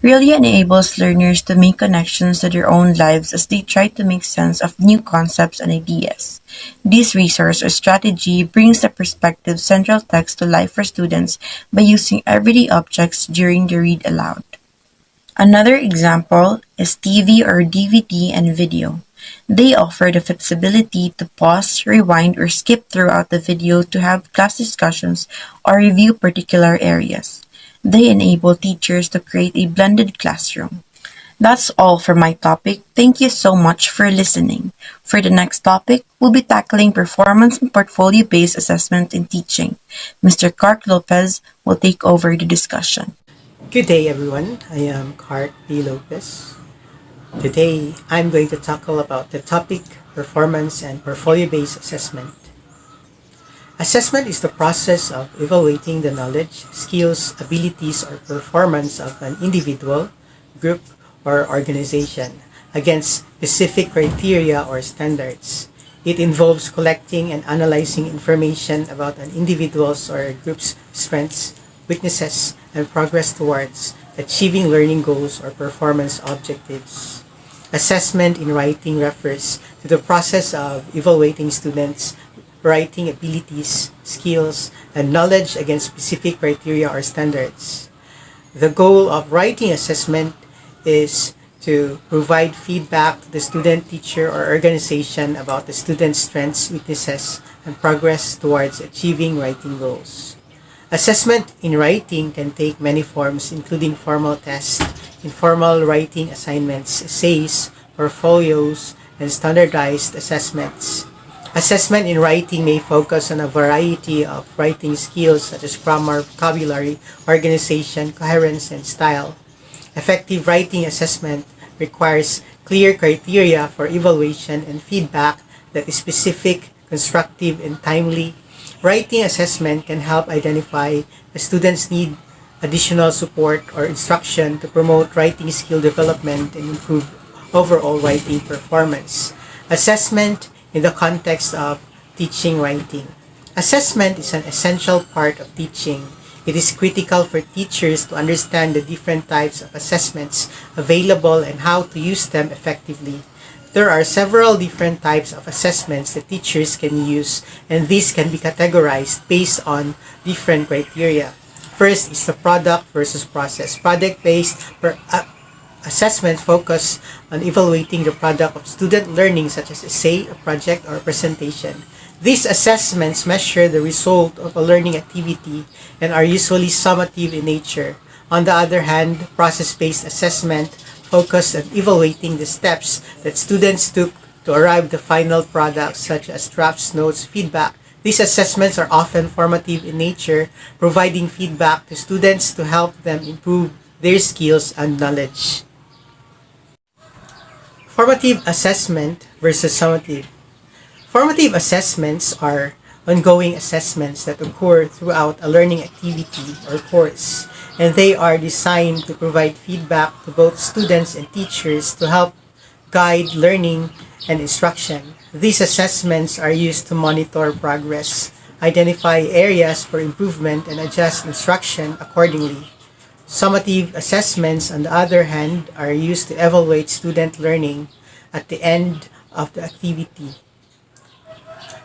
RHEA enables learners to make connections to their own lives as they try to make sense of new concepts and ideas. This resource or strategy brings the perspective central text to life for students by using everyday objects during the read aloud. Another example is TV or DVD and video. They offer the flexibility to pause, rewind, or skip throughout the video to have class discussions or review particular areas. They enable teachers to create a blended classroom. That's all for my topic. Thank you so much for listening. For the next topic, we'll be tackling performance and portfolio-based assessment in teaching. Mr. KARK Lopez will take over the discussion. Good day, everyone. I am KARK Lopez. Today, I'm going to tackle about the topic performance and portfolio-based assessment. Assessment is the process of evaluating the knowledge, skills, abilities, or performance of an individual, group, or organization against specific criteria or standards. It involves collecting and analyzing information about an individual's or a group's strengths, weaknesses, and progress towards achieving learning goals or performance objectives. Assessment in writing refers to the process of evaluating students' writing abilities, skills, and knowledge against specific criteria or standards. The goal of writing assessment is to provide feedback to the student, teacher, or organization about the student's strengths, weaknesses, and progress towards achieving writing goals. Assessment in writing can take many forms, including formal tests, informal writing assignments, essays, portfolios, and standardized assessments. Assessment in writing may focus on a variety of writing skills such as grammar, vocabulary, organization, coherence, and style. Effective writing assessment requires clear criteria for evaluation and feedback that is specific, constructive, and timely. Writing assessment can help identify a student's need additional support or instruction to promote writing skill development and improve overall writing performance. Assessment in the context of teaching writing. Assessment is an essential part of teaching. It is critical for teachers to understand the different types of assessments available and how to use them effectively. There are several different types of assessments that teachers can use, and these can be categorized based on different criteria. First is the product versus process. Product-based assessment focus on evaluating the product of student learning such as essay, a project, or a presentation. These assessments measure the result of a learning activity and are usually summative in nature. On the other hand, process-based assessment focus on evaluating the steps that students took to arrive at the final product such as drafts, notes, feedback. These assessments are often formative in nature, providing feedback to students to help them improve their skills and knowledge. Formative assessment versus summative. Formative assessments are ongoing assessments that occur throughout a learning activity or course, and they are designed to provide feedback to both students and teachers to help guide learning and instruction. These assessments are used to monitor progress, identify areas for improvement, and adjust instruction accordingly. Summative assessments, on the other hand, are used to evaluate student learning at the end of the activity.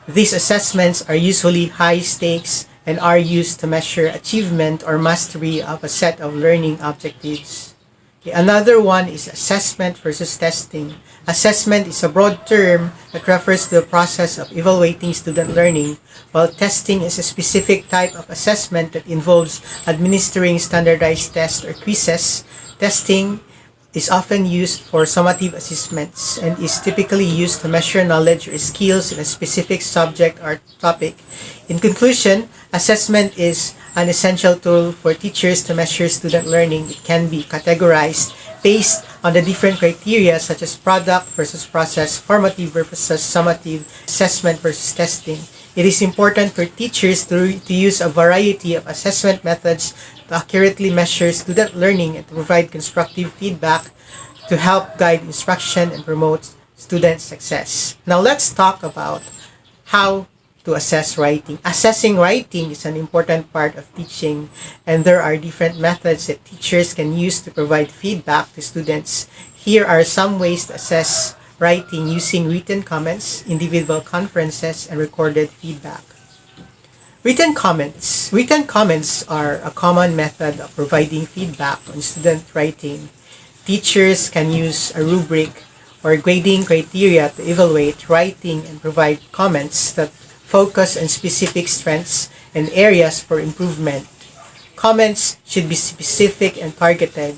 These assessments are usually high stakes and are used to measure achievement or mastery of a set of learning objectives. Okay, another one is assessment versus testing. Assessment is a broad term that refers to the process of evaluating student learning, while testing is a specific type of assessment that involves administering standardized tests or quizzes. Testing is often used for summative assessments and is typically used to measure knowledge or skills in a specific subject or topic. In conclusion, assessment is an essential tool for teachers to measure student learning. It can be categorized based on the different criteria such as product versus process, formative versus summative, assessment versus testing. It is important for teachers to use a variety of assessment methods to accurately measure student learning and to provide constructive feedback to help guide instruction and promote student success. Now let's talk about how to assess writing. Assessing writing is an important part of teaching, and there are different methods that teachers can use to provide feedback to students. Here are some ways to assess writing using written comments, individual conferences, and recorded feedback. Written comments. Written comments are a common method of providing feedback on student writing. Teachers can use a rubric or grading criteria to evaluate writing and provide comments that focus on specific strengths and areas for improvement. Comments should be specific and targeted,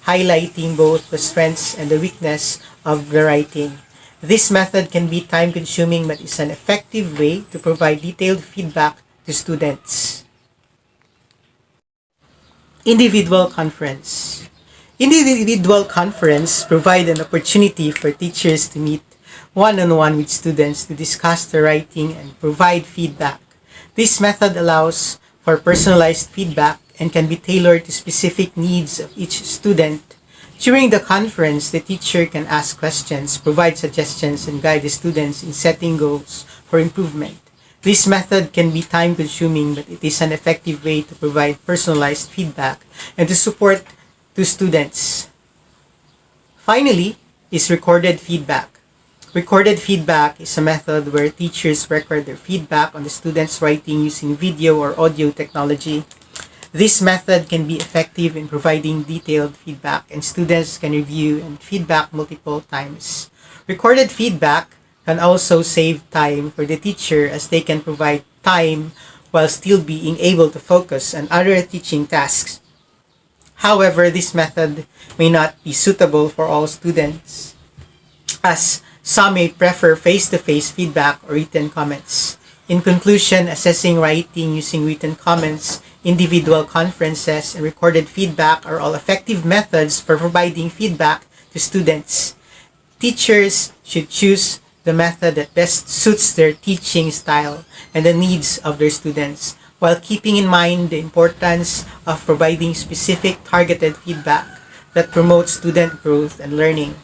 highlighting both the strengths and the weakness of the writing. This method can be time-consuming but is an effective way to provide detailed feedback to students. Individual conference. Individual conference provide an opportunity for teachers to meet one-on-one with students to discuss the writing and provide feedback. This method allows for personalized feedback and can be tailored to specific needs of each student. During the conference, the teacher can ask questions, provide suggestions, and guide the students in setting goals for improvement. This method can be time-consuming, but it is an effective way to provide personalized feedback and to support to students. Finally, is recorded feedback. Recorded feedback is a method where teachers record their feedback on the students' writing using video or audio technology. This method can be effective in providing detailed feedback, and students can review and feedback multiple times. Recorded feedback can also save time for the teacher, as they can provide time while still being able to focus on other teaching tasks. However, this method may not be suitable for all students, as some may prefer face-to-face feedback or written comments. In conclusion, assessing writing using written comments, individual conferences, and recorded feedback are all effective methods for providing feedback to students. Teachers should choose the method that best suits their teaching style and the needs of their students, while keeping in mind the importance of providing specific targeted feedback that promotes student growth and learning.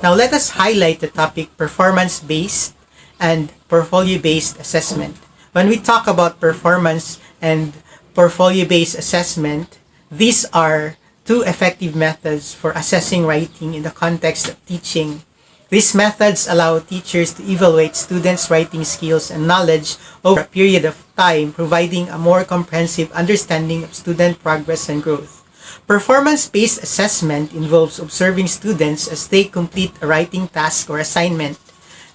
Now let us highlight the topic performance-based and portfolio-based assessment. When we talk about performance and portfolio-based assessment, these are two effective methods for assessing writing in the context of teaching. These methods allow teachers to evaluate students' writing skills and knowledge over a period of time, providing a more comprehensive understanding of student progress and growth. Performance-based assessment involves observing students as they complete a writing task or assignment.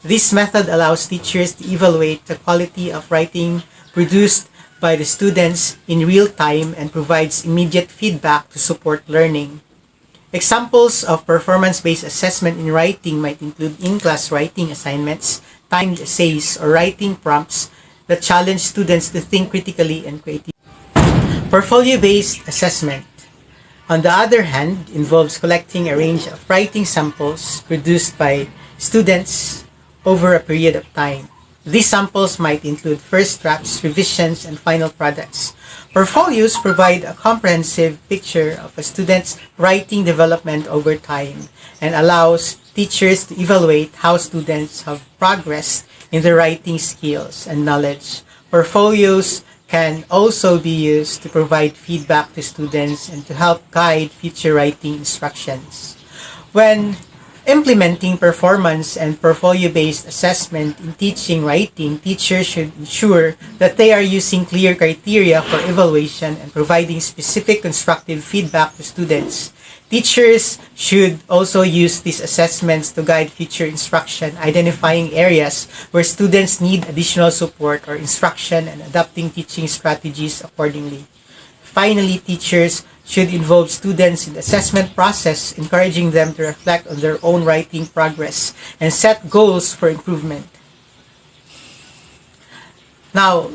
This method allows teachers to evaluate the quality of writing produced by the students in real time and provides immediate feedback to support learning. Examples of performance-based assessment in writing might include in-class writing assignments, timed essays, or writing prompts that challenge students to think critically and creatively. Portfolio-based assessment, on the other hand, involves collecting a range of writing samples produced by students over a period of time. These samples might include first drafts, revisions, and final products. Portfolios provide a comprehensive picture of a student's writing development over time and allows teachers to evaluate how students have progressed in their writing skills and knowledge. Portfolios can also be used to provide feedback to students and to help guide future writing instructions. When implementing performance and portfolio-based assessment in teaching writing, teachers should ensure that they are using clear criteria for evaluation and providing specific constructive feedback to students. Teachers should also use these assessments to guide future instruction, identifying areas where students need additional support or instruction and adapting teaching strategies accordingly. Finally, teachers should involve students in the assessment process, encouraging them to reflect on their own writing progress and set goals for improvement. Now,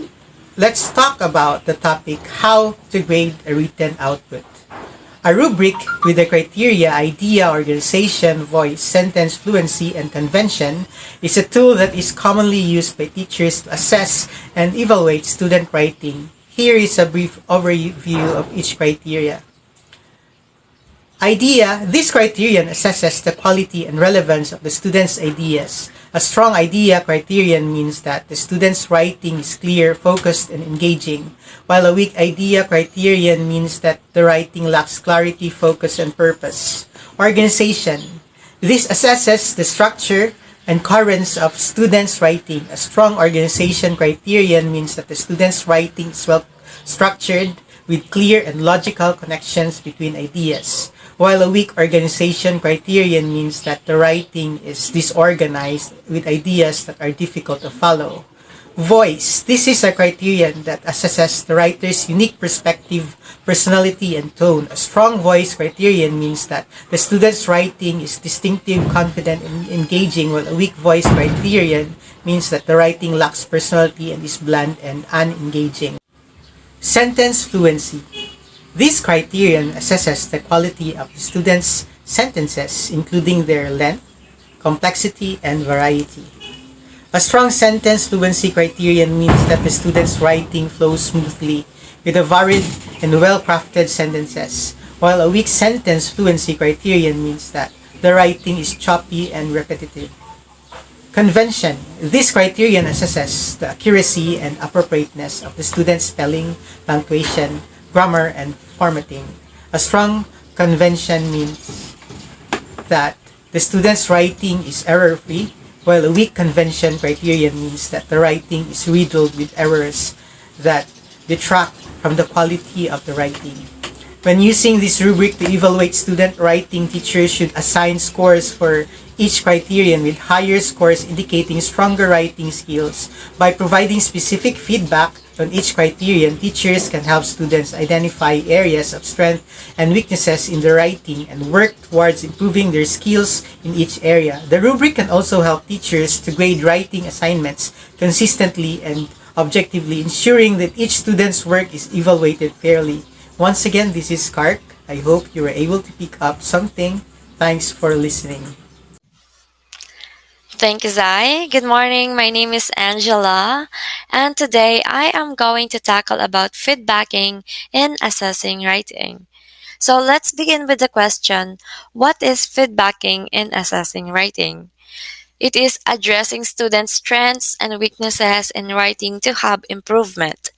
let's talk about the topic, how to grade a written output. A rubric with the criteria, idea, organization, voice, sentence, fluency, and convention is a tool that is commonly used by teachers to assess and evaluate student writing. Here is a brief overview of each criteria. Idea. This criterion assesses the quality and relevance of the student's ideas. A strong idea criterion means that the student's writing is clear, focused, and engaging, while a weak idea criterion means that the writing lacks clarity, focus, and purpose. Organization. This assesses the structure and coherence of students' writing. A strong organization criterion means that the student's writing is well structured with clear and logical connections between ideas, while a weak organization criterion means that the writing is disorganized with ideas that are difficult to follow. Voice. This is a criterion that assesses the writer's unique perspective, personality, and tone. A strong voice criterion means that the student's writing is distinctive, confident, and engaging, while a weak voice criterion means that the writing lacks personality and is bland and unengaging. Sentence fluency. This criterion assesses the quality of the student's sentences, including their length, complexity, and variety. A strong sentence fluency criterion means that the student's writing flows smoothly with a varied and well-crafted sentences, while a weak sentence fluency criterion means that the writing is choppy and repetitive. Convention. This criterion assesses the accuracy and appropriateness of the student's spelling, punctuation, grammar, and formatting. A strong convention means that the student's writing is error-free, while a weak convention criterion means that the writing is riddled with errors that detract from the quality of the writing. When using this rubric to evaluate student writing, teachers should assign scores for each criterion, with higher scores indicating stronger writing skills. By providing specific feedback on each criterion, teachers can help students identify areas of strength and weaknesses in their writing and work towards improving their skills in each area. The rubric can also help teachers to grade writing assignments consistently and objectively, ensuring that each student's work is evaluated fairly. Once again, this is KARK. I hope you were able to pick up something. Thanks for listening. Thank you, Zai. Good morning. My name is Angela, and today I am going to tackle about feedbacking in assessing writing. So let's begin with the question, what is feedbacking in assessing writing? It is addressing students' strengths and weaknesses in writing to have improvement.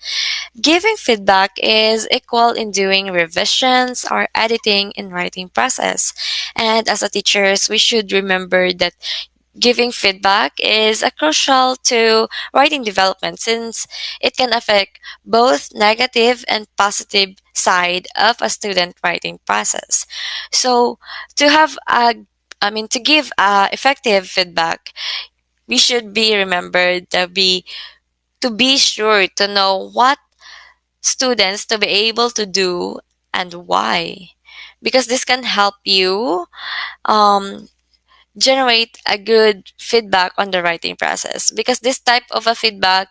Giving feedback is equal in doing revisions or editing in writing process. And as a teachers, we should remember that giving feedback is a crucial to writing development since it can affect both negative and positive side of a student writing process. So to give effective feedback, we should be remembered to be sure to know what students to be able to do and why, because this can help you generate a good feedback on the writing process, because this type of a feedback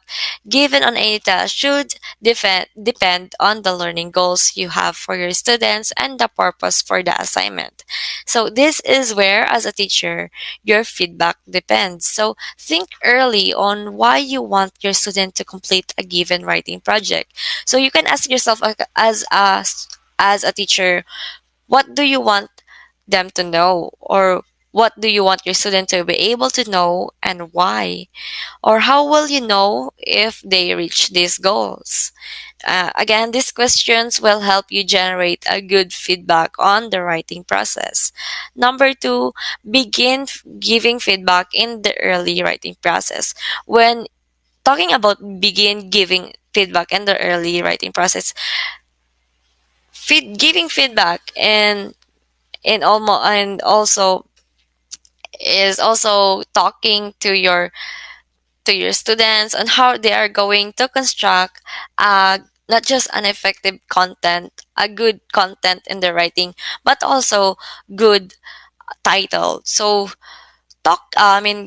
given on any task should depend on the learning goals you have for your students and the purpose for the assignment. So this is where, as a teacher, your feedback depends. So think early on why you want your student to complete a given writing project. So you can ask yourself as a teacher, what do you want them to know, or What do you want your student to be able to know and why? Or how will you know if they reach these goals? Again, these questions will help you generate a good feedback on the writing process. Number two, begin giving feedback in the early writing process. When talking about begin giving feedback in the early writing process, giving feedback and almost and also is also talking to your students on how they are going to construct not just an effective content, a good content in the writing, but also good title. So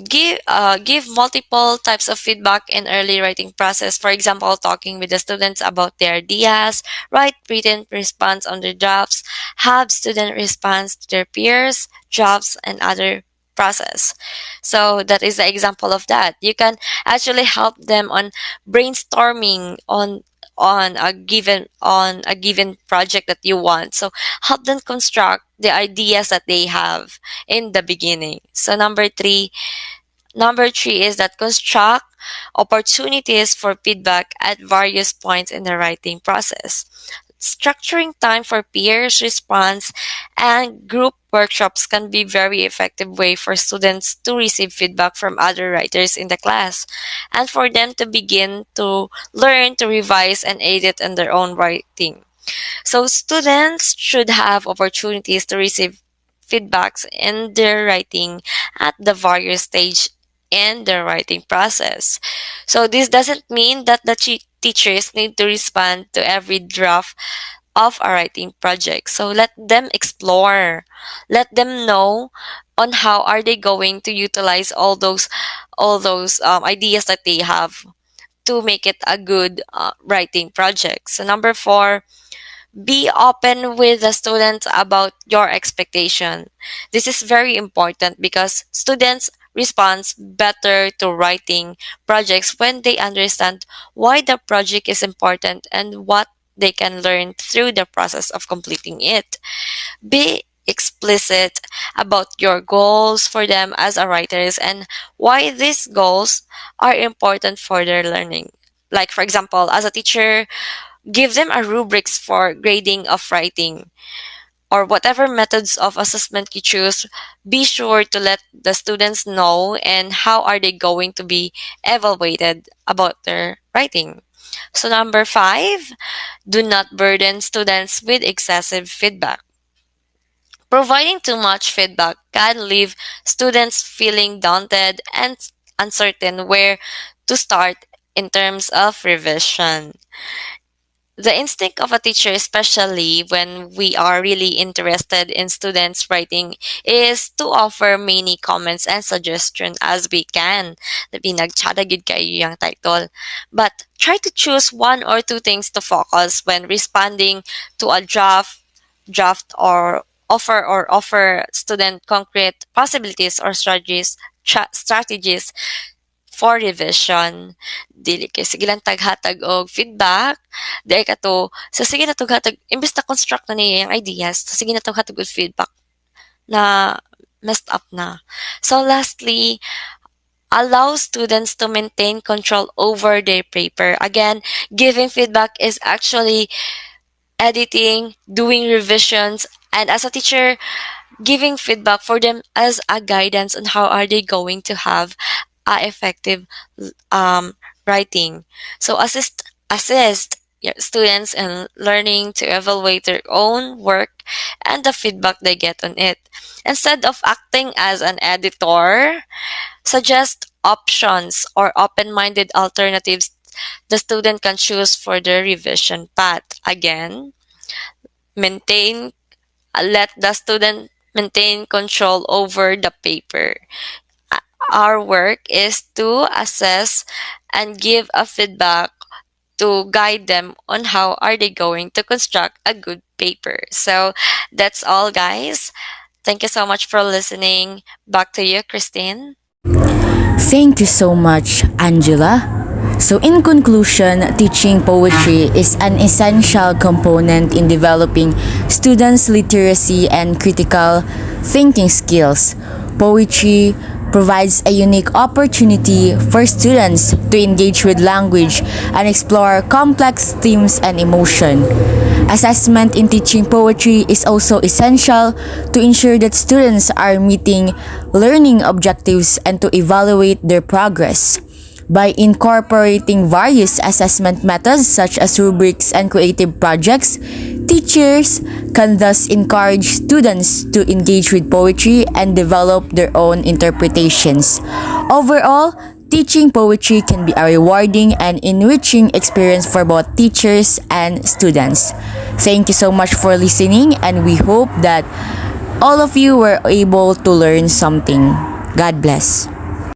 give multiple types of feedback in early writing process. For example, talking with the students about their ideas, write written response on their drafts, have student response to their peers drafts, and other process. So that is the example of that. You can actually help them on brainstorming on a given project that you want. So help them construct the ideas that they have in the beginning. So number three is that construct opportunities for feedback at various points in the writing process. Structuring time for peers response and group workshops can be very effective way for students to receive feedback from other writers in the class and for them to begin to learn to revise and edit in their own writing. So students should have opportunities to receive feedbacks in their writing at the various stage in their writing process. So this doesn't mean that the teachers need to respond to every draft of a writing project. So let them explore. Let them know on how are they going to utilize all those ideas that they have to make it a good writing project. So number four, be open with the students about your expectation. This is very important because students respond better to writing projects when they understand why the project is important and what they can learn through the process of completing it. Be explicit about your goals for them as a writers and why these goals are important for their learning. Like for example, as a teacher, give them a rubrics for grading of writing or whatever methods of assessment you choose. Be sure to let the students know and how are they going to be evaluated about their writing. So number five, do not burden students with excessive feedback. Providing too much feedback can leave students feeling daunted and uncertain where to start in terms of revision. The instinct of a teacher, especially when we are really interested in students' writing, is to offer many comments and suggestions as we can. Labi nagtsada gid kayo yung title. But try to choose one or two things to focus when responding to a draft or offer student concrete possibilities or strategies for revision. Dili kay sige lang taghatag og feedback, dili ka to sa sige na tughatag imbes na construct na niya yung ideas, sa sige na tughatag og feedback na messed up na. So lastly, allow students to maintain control over their paper. Again, giving feedback is actually editing, doing revisions, and as a teacher, giving feedback for them as a guidance on how are they going to have effective writing. So assist your students in learning to evaluate their own work and the feedback they get on it. Instead of acting as an editor, suggest options or open-minded alternatives the student can choose for their revision path. Again, let the student maintain control over the paper. Our work is to assess and give a feedback to guide them on how are they going to construct a good paper. So that's all, guys. Thank you so much for listening. Back to you, Christine. Thank you so much, Angela. So in conclusion, teaching poetry is an essential component in developing students' literacy and critical thinking skills. Poetry provides a unique opportunity for students to engage with language and explore complex themes and emotion. Assessment in teaching poetry is also essential to ensure that students are meeting learning objectives and to evaluate their progress. By incorporating various assessment methods such as rubrics and creative projects, teachers can thus encourage students to engage with poetry and develop their own interpretations. Overall, teaching poetry can be a rewarding and enriching experience for both teachers and students. Thank you so much for listening, and we hope that all of you were able to learn something. God bless.